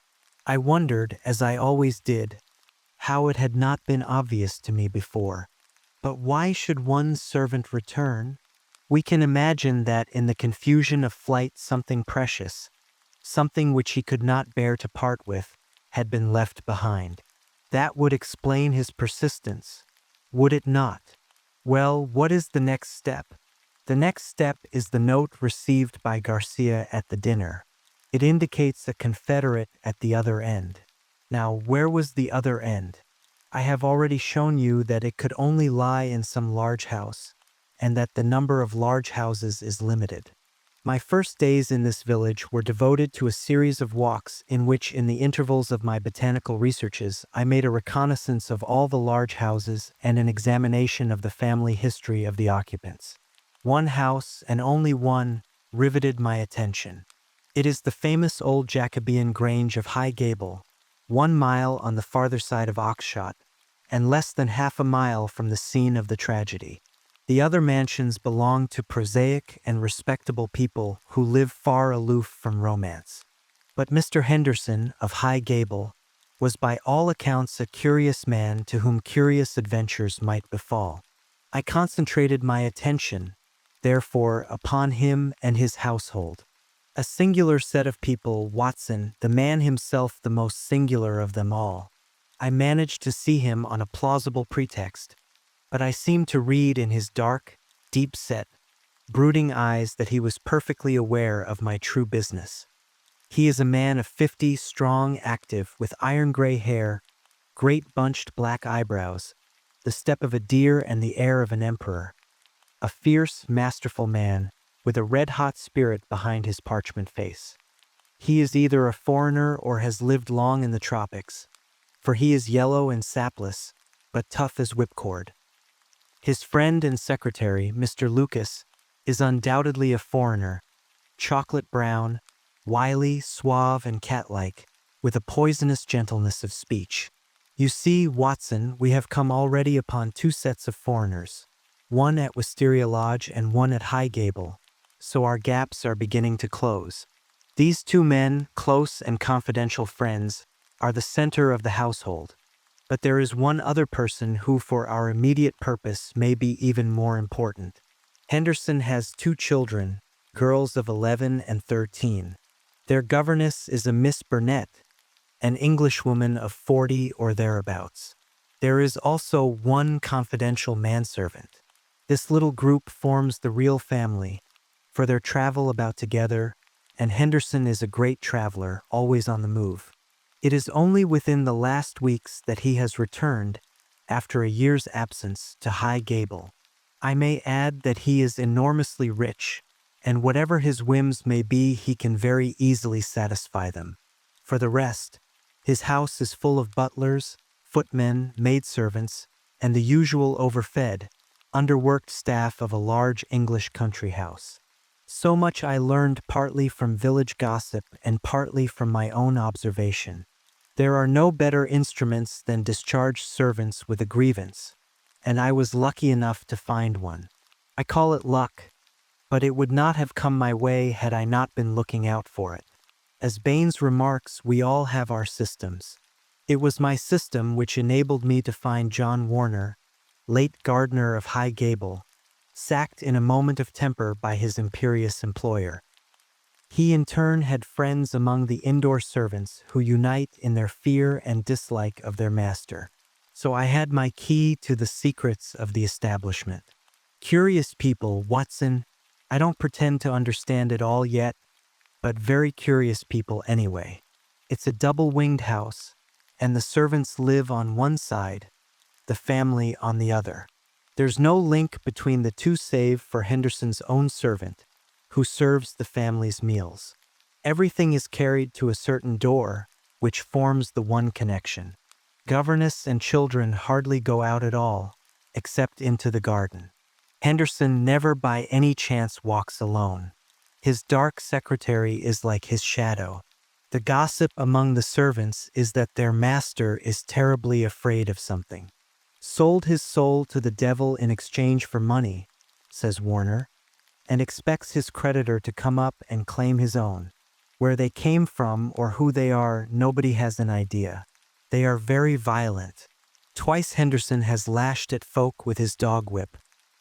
I wondered, as I always did, how it had not been obvious to me before. But why should one servant return? We can imagine that in the confusion of flight something precious, something which he could not bear to part with, had been left behind. That would explain his persistence, would it not? Well, what is the next step? The next step is the note received by Garcia at the dinner. It indicates a confederate at the other end. Now, where was the other end? I have already shown you that it could only lie in some large house, and that the number of large houses is limited. My first days in this village were devoted to a series of walks in which, in the intervals of my botanical researches, I made a reconnaissance of all the large houses and an examination of the family history of the occupants. One house, and only one, riveted my attention. It is the famous old Jacobean Grange of High Gable, 1 mile on the farther side of Oxshott, and less than half a mile from the scene of the tragedy. The other mansions belong to prosaic and respectable people who live far aloof from romance. But Mr. Henderson of High Gable was by all accounts a curious man to whom curious adventures might befall. I concentrated my attention, therefore, upon him and his household. A singular set of people, Watson, the man himself the most singular of them all. I managed to see him on a plausible pretext, but I seemed to read in his dark, deep-set, brooding eyes that he was perfectly aware of my true business. He is a man of 50, strong, active, with iron-gray hair, great bunched black eyebrows, the step of a deer and the air of an emperor. A fierce, masterful man, with a red-hot spirit behind his parchment face. He is either a foreigner or has lived long in the tropics, for he is yellow and sapless, but tough as whipcord. His friend and secretary, Mr. Lucas, is undoubtedly a foreigner, chocolate brown, wily, suave, and cat-like, with a poisonous gentleness of speech. You see, Watson, we have come already upon 2 sets of foreigners, one at Wisteria Lodge and one at High Gable, so our gaps are beginning to close. These 2 men, close and confidential friends, are the center of the household. But there is one other person who, for our immediate purpose, may be even more important. Henderson has 2 children, girls of 11 and 13. Their governess is a Miss Burnett, an Englishwoman of 40 or thereabouts. There is also one confidential manservant. This little group forms the real family, for their travel about together, and Henderson is a great traveler, always on the move. It is only within the last weeks that he has returned, after a year's absence, to High Gable. I may add that he is enormously rich, and whatever his whims may be, he can very easily satisfy them. For the rest, his house is full of butlers, footmen, maidservants, and the usual overfed, underworked staff of a large English country house. So much I learned partly from village gossip and partly from my own observation. There are no better instruments than discharged servants with a grievance, and I was lucky enough to find one. I call it luck, but it would not have come my way had I not been looking out for it. As Baines remarks, we all have our systems. It was my system which enabled me to find John Warner, late gardener of High Gable, sacked in a moment of temper by his imperious employer. He in turn had friends among the indoor servants who unite in their fear and dislike of their master. So I had my key to the secrets of the establishment. Curious people, Watson. I don't pretend to understand it all yet, but very curious people anyway. It's a double-winged house, and the servants live on one side, the family on the other. There's no link between the two save for Henderson's own servant, who serves the family's meals. Everything is carried to a certain door, which forms the one connection. Governess and children hardly go out at all, except into the garden. Henderson never by any chance walks alone. His dark secretary is like his shadow. The gossip among the servants is that their master is terribly afraid of something. Sold his soul to the devil in exchange for money, says Warner, and expects his creditor to come up and claim his own. Where they came from or who they are, nobody has an idea. They are very violent. Twice Henderson has lashed at folk with his dog whip,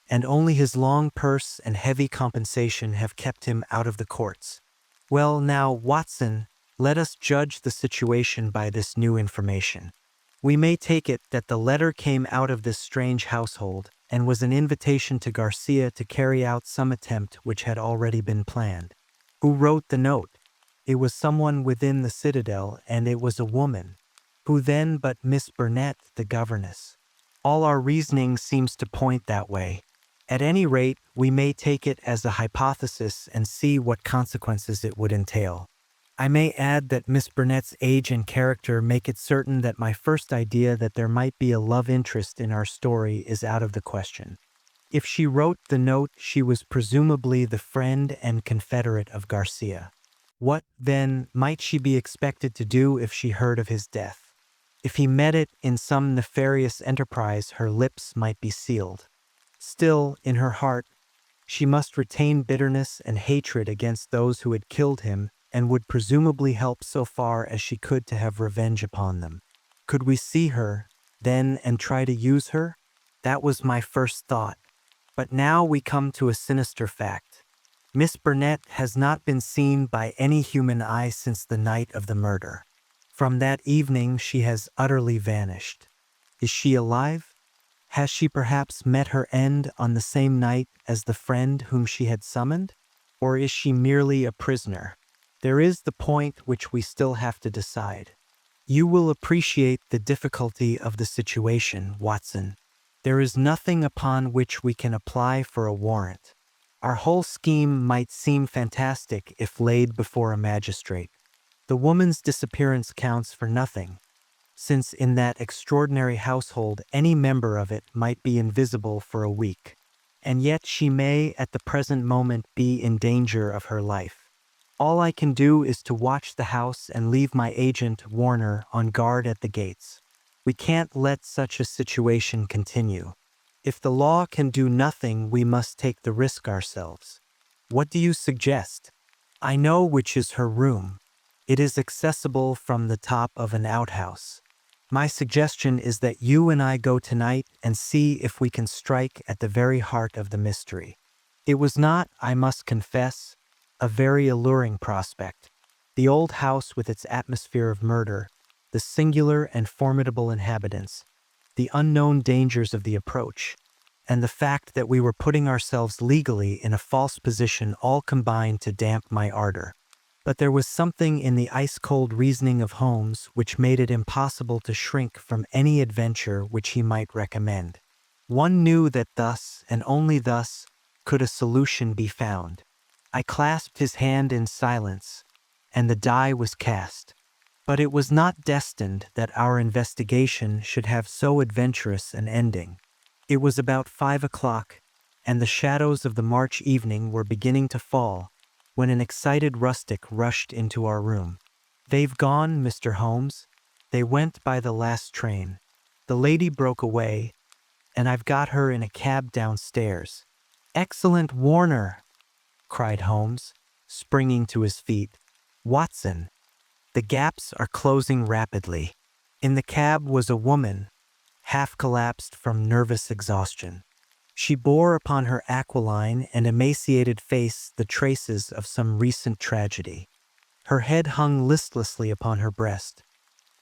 and only his long purse and heavy compensation have kept him out of the courts. Well, now, Watson, let us judge the situation by this new information. We may take it that the letter came out of this strange household and was an invitation to Garcia to carry out some attempt which had already been planned. Who wrote the note? It was someone within the citadel, and it was a woman. Who then but Miss Burnett, the governess? All our reasoning seems to point that way. At any rate, we may take it as a hypothesis and see what consequences it would entail. I may add that Miss Burnett's age and character make it certain that my first idea that there might be a love interest in our story is out of the question. If she wrote the note, she was presumably the friend and confederate of Garcia. What, then, might she be expected to do if she heard of his death? If he met it in some nefarious enterprise, her lips might be sealed. Still, in her heart, she must retain bitterness and hatred against those who had killed him, and would presumably help so far as she could to have revenge upon them. Could we see her, then, and try to use her? That was my first thought. But now we come to a sinister fact. Miss Burnett has not been seen by any human eye since the night of the murder. From that evening she has utterly vanished. Is she alive? Has she perhaps met her end on the same night as the friend whom she had summoned? Or is she merely a prisoner? There is the point which we still have to decide. You will appreciate the difficulty of the situation, Watson. There is nothing upon which we can apply for a warrant. Our whole scheme might seem fantastic if laid before a magistrate. The woman's disappearance counts for nothing, since in that extraordinary household any member of it might be invisible for a week, and yet she may at the present moment be in danger of her life. All I can do is to watch the house and leave my agent, Warner, on guard at the gates. We can't let such a situation continue. If the law can do nothing, we must take the risk ourselves. What do you suggest? I know which is her room. It is accessible from the top of an outhouse. My suggestion is that you and I go tonight and see if we can strike at the very heart of the mystery. It was not, I must confess, a very alluring prospect. The old house with its atmosphere of murder, the singular and formidable inhabitants, the unknown dangers of the approach, and the fact that we were putting ourselves legally in a false position all combined to damp my ardor. But there was something in the ice-cold reasoning of Holmes which made it impossible to shrink from any adventure which he might recommend. One knew that thus, and only thus, could a solution be found. I clasped his hand in silence, and the die was cast. But it was not destined that our investigation should have so adventurous an ending. It was about 5 o'clock, and the shadows of the March evening were beginning to fall, when an excited rustic rushed into our room. "They've gone, Mr. Holmes. They went by the last train. The lady broke away, and I've got her in a cab downstairs." "Excellent, Warner!" cried Holmes, springing to his feet. "Watson, the gaps are closing rapidly." In the cab was a woman, half collapsed from nervous exhaustion. She bore upon her aquiline and emaciated face the traces of some recent tragedy. Her head hung listlessly upon her breast,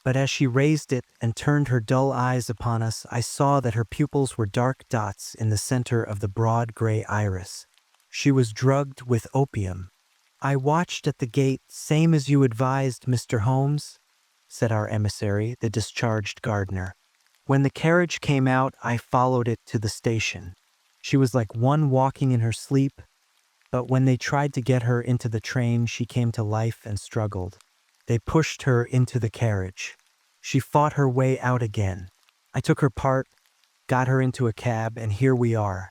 but as she raised it and turned her dull eyes upon us, I saw that her pupils were dark dots in the center of the broad gray iris. She was drugged with opium. "I watched at the gate, same as you advised, Mr. Holmes," said our emissary, the discharged gardener. "When the carriage came out, I followed it to the station. She was like one walking in her sleep, but when they tried to get her into the train, she came to life and struggled. They pushed her into the carriage. She fought her way out again. I took her part, got her into a cab, and here we are.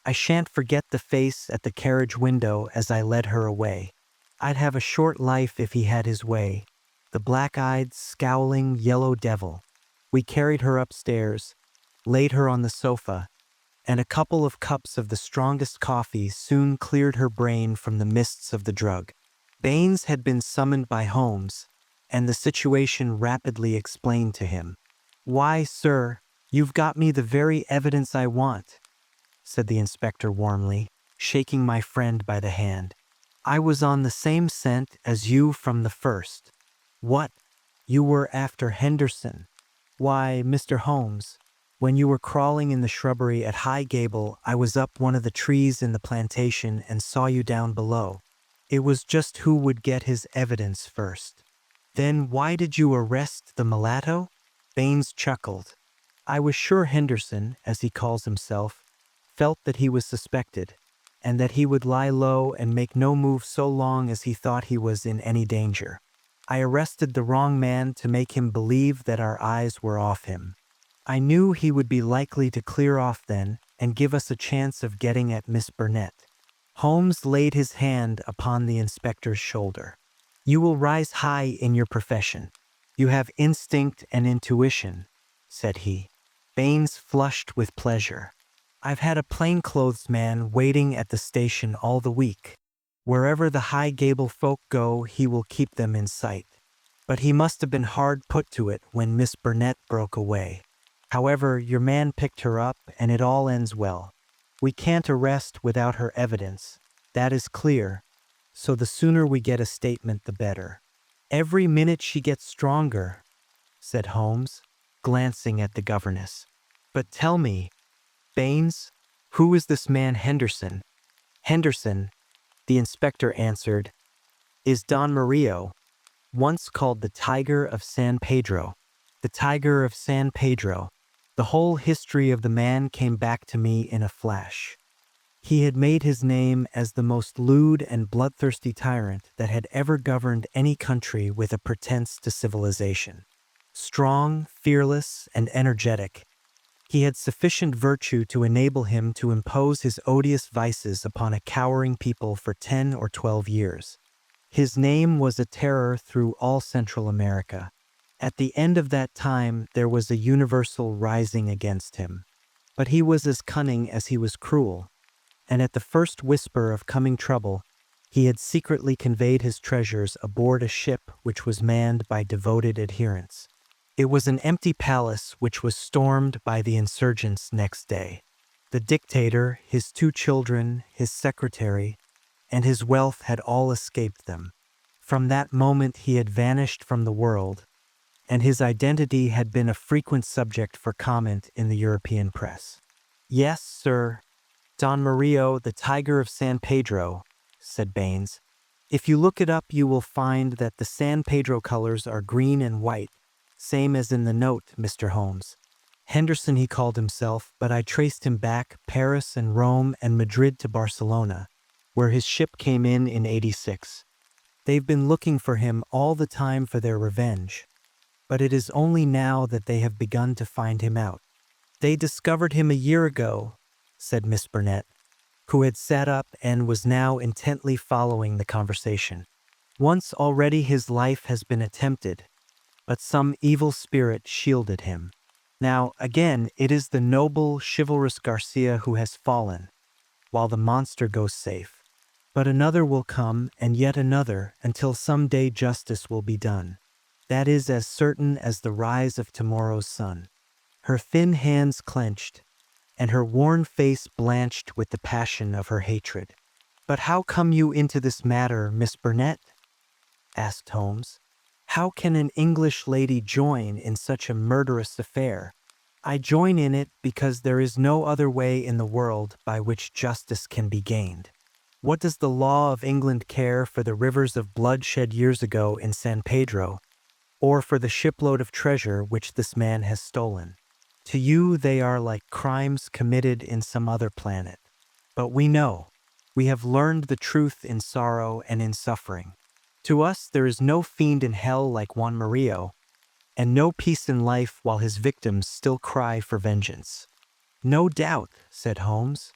I shan't forget the face at the carriage window as I led her away. I'd have a short life if he had his way. The black-eyed, scowling yellow devil. We carried her upstairs, laid her on the sofa, and a couple of cups of the strongest coffee soon cleared her brain from the mists of the drug." Baines had been summoned by Holmes, and the situation rapidly explained to him. "Why, sir, you've got me the very evidence I want," said the inspector warmly, shaking my friend by the hand. "I was on the same scent as you from the first." "What? You were after Henderson?" "Why, Mr. Holmes, when you were crawling in the shrubbery at High Gable, I was up one of the trees in the plantation and saw you down below. It was just who would get his evidence first." "Then why did you arrest the mulatto?" Baines chuckled. "I was sure Henderson, as he calls himself, felt that he was suspected, and that he would lie low and make no move so long as he thought he was in any danger. I arrested the wrong man to make him believe that our eyes were off him. I knew he would be likely to clear off then and give us a chance of getting at Miss Burnett." Holmes laid his hand upon the inspector's shoulder. "You will rise high in your profession. You have instinct and intuition," said he. Baines flushed with pleasure. "I've had a plainclothes man waiting at the station all the week. Wherever the High Gable folk go, he will keep them in sight. But he must have been hard put to it when Miss Burnett broke away. However, your man picked her up, and it all ends well. We can't arrest without her evidence. That is clear. So the sooner we get a statement, the better." "Every minute she gets stronger," said Holmes, glancing at the governess. "But tell me, Baines, who is this man Henderson?" "Henderson," the inspector answered, "is Don Mario, once called the Tiger of San Pedro." The Tiger of San Pedro. The whole history of the man came back to me in a flash. He had made his name as the most lewd and bloodthirsty tyrant that had ever governed any country with a pretense to civilization. Strong, fearless, and energetic, he had sufficient virtue to enable him to impose his odious vices upon a cowering people for 10 or 12 years. His name was a terror through all Central America. At the end of that time, there was a universal rising against him. But he was as cunning as he was cruel, and at the first whisper of coming trouble, he had secretly conveyed his treasures aboard a ship which was manned by devoted adherents. It was an empty palace which was stormed by the insurgents next day. The dictator, his 2 children, his secretary, and his wealth had all escaped them. From that moment he had vanished from the world, and his identity had been a frequent subject for comment in the European press. "Yes, sir, Don Mario, the Tiger of San Pedro," said Baines. "If you look it up, you will find that the San Pedro colors are green and white, same as in the note, Mr. Holmes. Henderson he called himself, but I traced him back Paris and Rome and Madrid to Barcelona, where his ship came in '86. They've been looking for him all the time for their revenge, but it is only now that they have begun to find him out." "They discovered him a year ago," said Miss Burnett, who had sat up and was now intently following the conversation. "Once already his life has been attempted, but some evil spirit shielded him. Now, again, it is the noble, chivalrous Garcia who has fallen, while the monster goes safe. But another will come, and yet another, until some day justice will be done. That is as certain as the rise of tomorrow's sun." Her thin hands clenched, and her worn face blanched with the passion of her hatred. "But how come you into this matter, Miss Burnett?" asked Holmes. "How can an English lady join in such a murderous affair?" "I join in it because there is no other way in the world by which justice can be gained. What does the law of England care for the rivers of blood shed years ago in San Pedro, or for the shipload of treasure which this man has stolen? To you they are like crimes committed in some other planet. But we know. We have learned the truth in sorrow and in suffering. To us there is no fiend in hell like Juan Mario, and no peace in life while his victims still cry for vengeance." "No doubt," said Holmes.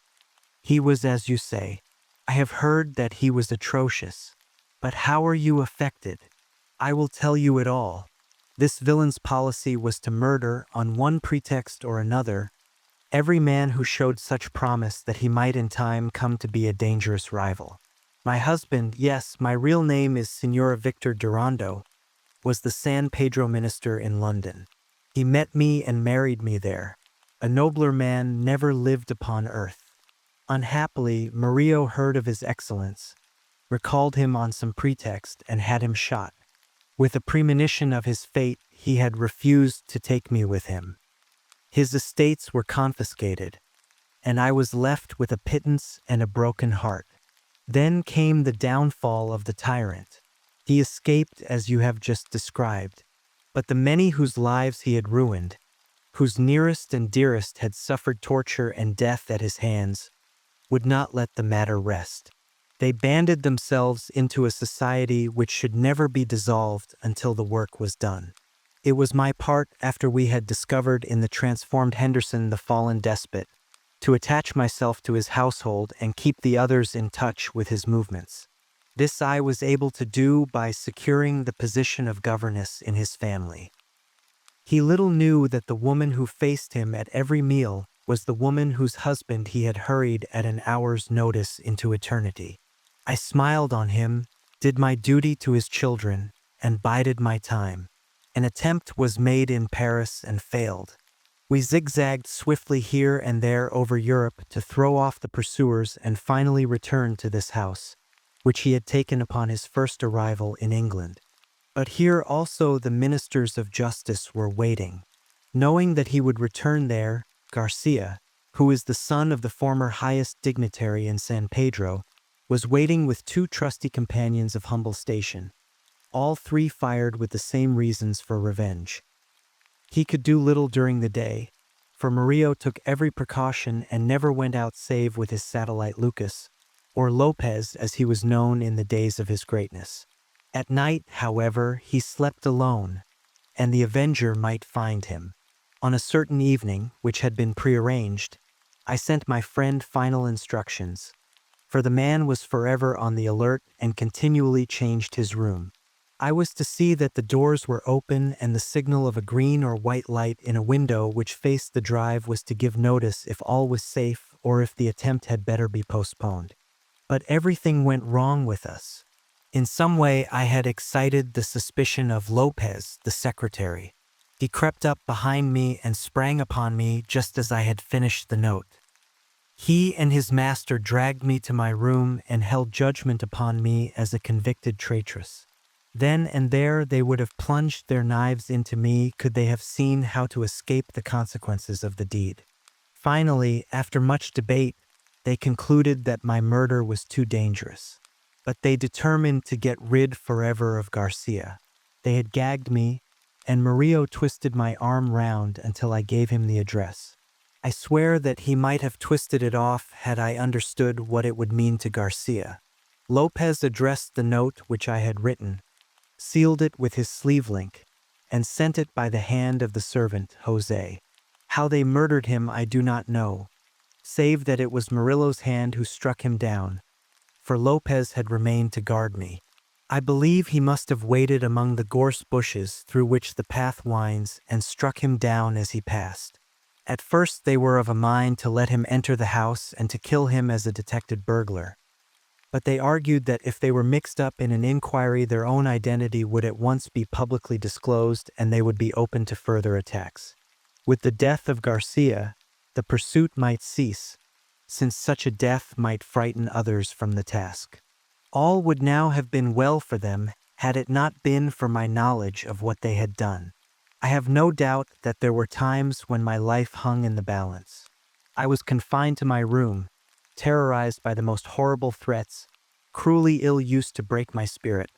"He was as you say. I have heard that he was atrocious. But how are you affected? I will tell you it all. This villain's policy was to murder, on one pretext or another, every man who showed such promise that he might in time come to be a dangerous rival. My husband, yes, my real name is Signor Victor Durando, was the San Pedro minister in London. He met me and married me there. A nobler man never lived upon earth. Unhappily, Murillo heard of his excellence, recalled him on some pretext, and had him shot. With a premonition of his fate, he had refused to take me with him. His estates were confiscated, and I was left with a pittance and a broken heart. Then came the downfall of the tyrant. He escaped as you have just described, but the many whose lives he had ruined, whose nearest and dearest had suffered torture and death at his hands, would not let the matter rest. They banded themselves into a society which should never be dissolved until the work was done. It was my part, after we had discovered in the transformed Henderson the fallen despot, to attach myself to his household and keep the others in touch with his movements. This I was able to do by securing the position of governess in his family. He little knew that the woman who faced him at every meal was the woman whose husband he had hurried at an hour's notice into eternity. I smiled on him, did my duty to his children, and bided my time. An attempt was made in Paris and failed. We zigzagged swiftly here and there over Europe to throw off the pursuers and finally returned to this house, which he had taken upon his first arrival in England. But here also the ministers of justice were waiting. Knowing that he would return there, Garcia, who is the son of the former highest dignitary in San Pedro, was waiting with two trusty companions of humble station. All three fired with the same reasons for revenge. He could do little during the day, for Murillo took every precaution and never went out save with his satellite Lucas, or Lopez as he was known in the days of his greatness. At night, however, he slept alone, and the avenger might find him. On a certain evening, which had been prearranged, I sent my friend final instructions, for the man was forever on the alert and continually changed his room. I was to see that the doors were open and the signal of a green or white light in a window which faced the drive was to give notice if all was safe or if the attempt had better be postponed. But everything went wrong with us. In some way I had excited the suspicion of Lopez, the secretary. He crept up behind me and sprang upon me just as I had finished the note. He and his master dragged me to my room and held judgment upon me as a convicted traitress. Then and there they would have plunged their knives into me could they have seen how to escape the consequences of the deed. Finally, after much debate, they concluded that my murder was too dangerous. But they determined to get rid forever of Garcia. They had gagged me, and Murillo twisted my arm round until I gave him the address. I swear that he might have twisted it off had I understood what it would mean to Garcia. Lopez addressed the note which I had written, sealed it with his sleeve link, and sent it by the hand of the servant, Jose. How they murdered him I do not know, save that it was Murillo's hand who struck him down, for Lopez had remained to guard me. I believe he must have waited among the gorse bushes through which the path winds and struck him down as he passed. At first they were of a mind to let him enter the house and to kill him as a detected burglar. but they argued that if they were mixed up in an inquiry, their own identity would at once be publicly disclosed and they would be open to further attacks. With the death of Garcia, the pursuit might cease, since such a death might frighten others from the task. All would now have been well for them had it not been for my knowledge of what they had done. I have no doubt that there were times when my life hung in the balance. I was confined to my room, terrorized by the most horrible threats, cruelly ill-used to break my spirit.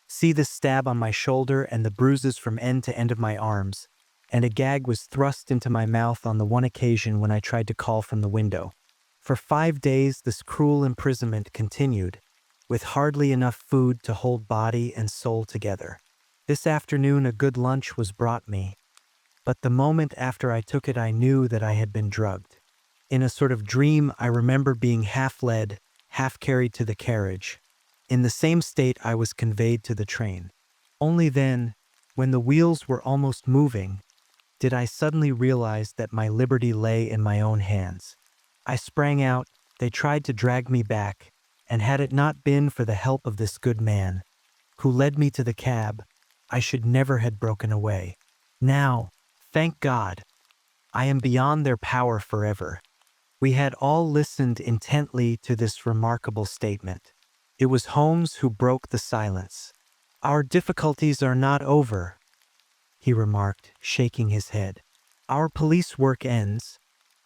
See the stab on my shoulder and the bruises from end to end of my arms, and a gag was thrust into my mouth on the one occasion when I tried to call from the window. For 5 days this cruel imprisonment continued, with hardly enough food to hold body and soul together. This afternoon a good lunch was brought me, but the moment after I took it I knew that I had been drugged. In a sort of dream I remember being half led, half carried to the carriage. In the same state I was conveyed to the train. Only then, when the wheels were almost moving, did I suddenly realize that my liberty lay in my own hands. I sprang out, they tried to drag me back, and had it not been for the help of this good man, who led me to the cab, I should never have broken away. Now, thank God, I am beyond their power forever. We had all listened intently to this remarkable statement. It was Holmes who broke the silence. "Our difficulties are not over," he remarked, shaking his head. "Our police work ends,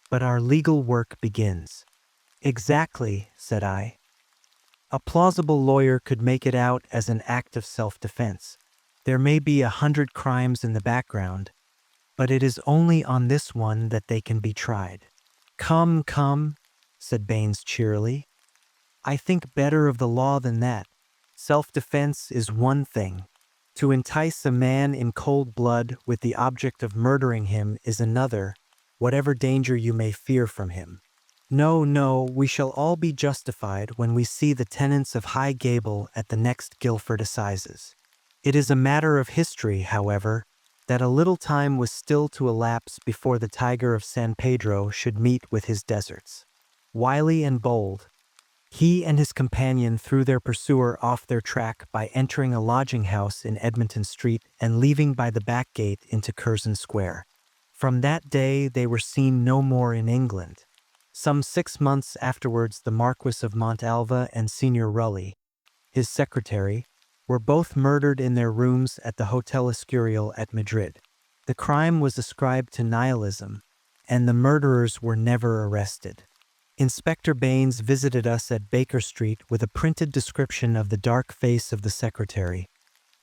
but our legal work begins." "Exactly," said I. "A plausible lawyer could make it out as an act of self-defense. There may be 100 crimes in the background, but it is only on this one that they can be tried." "Come, come," said Baines cheerily. "I think better of the law than that. Self-defense is one thing. To entice a man in cold blood with the object of murdering him is another, whatever danger you may fear from him. No, no, we shall all be justified when we see the tenants of High Gable at the next Guildford Assizes. It is a matter of history, however, that a little time was still to elapse before the tiger of San Pedro should meet with his deserts. Wily and bold, he and his companion threw their pursuer off their track by entering a lodging house in Edmonton Street and leaving by the back gate into Curzon Square. From that day they were seen no more in England. Some 6 months afterwards the Marquis of Montalva and Senior Rully, his secretary, were both murdered in their rooms at the Hotel Escurial at Madrid. The crime was ascribed to nihilism, and the murderers were never arrested. Inspector Baines visited us at Baker Street with a printed description of the dark face of the secretary,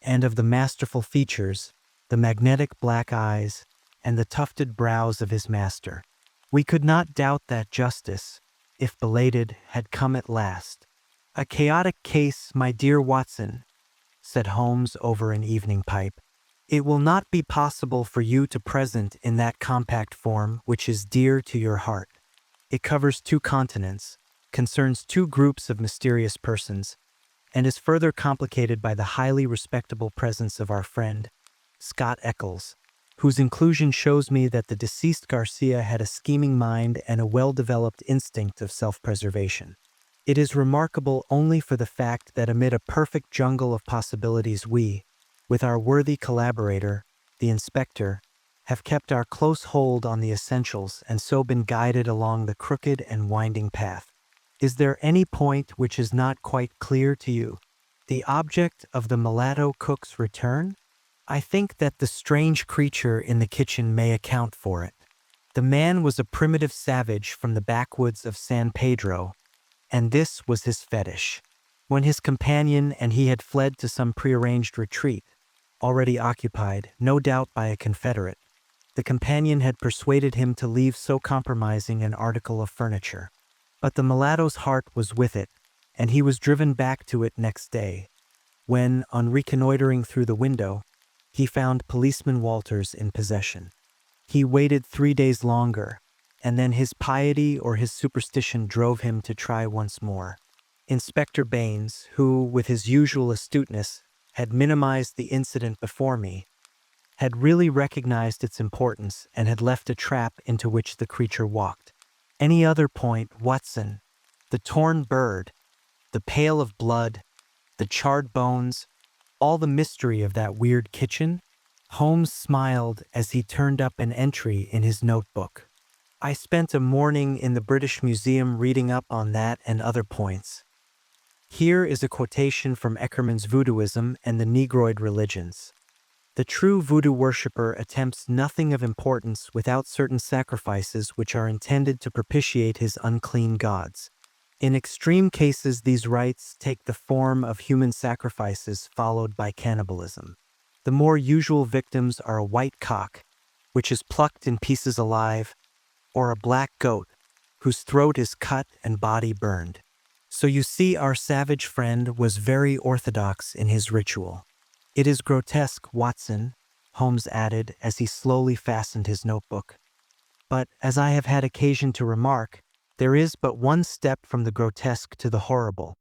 and of the masterful features, the magnetic black eyes, and the tufted brows of his master. We could not doubt that justice, if belated, had come at last. "A chaotic case, my dear Watson," said Holmes over an evening pipe. "It will not be possible for you to present in that compact form which is dear to your heart. It covers 2 continents, concerns 2 groups of mysterious persons, and is further complicated by the highly respectable presence of our friend, Scott Eccles, whose inclusion shows me that the deceased Garcia had a scheming mind and a well-developed instinct of self-preservation. It is remarkable only for the fact that amid a perfect jungle of possibilities we, with our worthy collaborator, the inspector, have kept our close hold on the essentials and so been guided along the crooked and winding path. Is there any point which is not quite clear to you? The object of the mulatto cook's return? I think that the strange creature in the kitchen may account for it. The man was a primitive savage from the backwoods of San Pedro, and this was his fetish. When his companion and he had fled to some prearranged retreat, already occupied, no doubt by a confederate, the companion had persuaded him to leave so compromising an article of furniture. But the mulatto's heart was with it, and he was driven back to it next day, when, on reconnoitering through the window, he found Policeman Walters in possession. He waited 3 days longer, and then his piety or his superstition drove him to try once more. Inspector Baines, who, with his usual astuteness, had minimized the incident before me, had really recognized its importance and had left a trap into which the creature walked. Any other point, Watson? The torn bird. The pail of blood, the charred bones, all the mystery of that weird kitchen. Holmes smiled as he turned up an entry in his notebook. I spent a morning in the British Museum reading up on that and other points. Here is a quotation from Eckermann's Voodooism and the Negroid religions. The true voodoo worshipper attempts nothing of importance without certain sacrifices which are intended to propitiate his unclean gods. In extreme cases, these rites take the form of human sacrifices followed by cannibalism. The more usual victims are a white cock, which is plucked in pieces alive, or a black goat, whose throat is cut and body burned. So you see, our savage friend was very orthodox in his ritual. It is grotesque, Watson, Holmes added as he slowly fastened his notebook. But, as I have had occasion to remark, there is but one step from the grotesque to the horrible.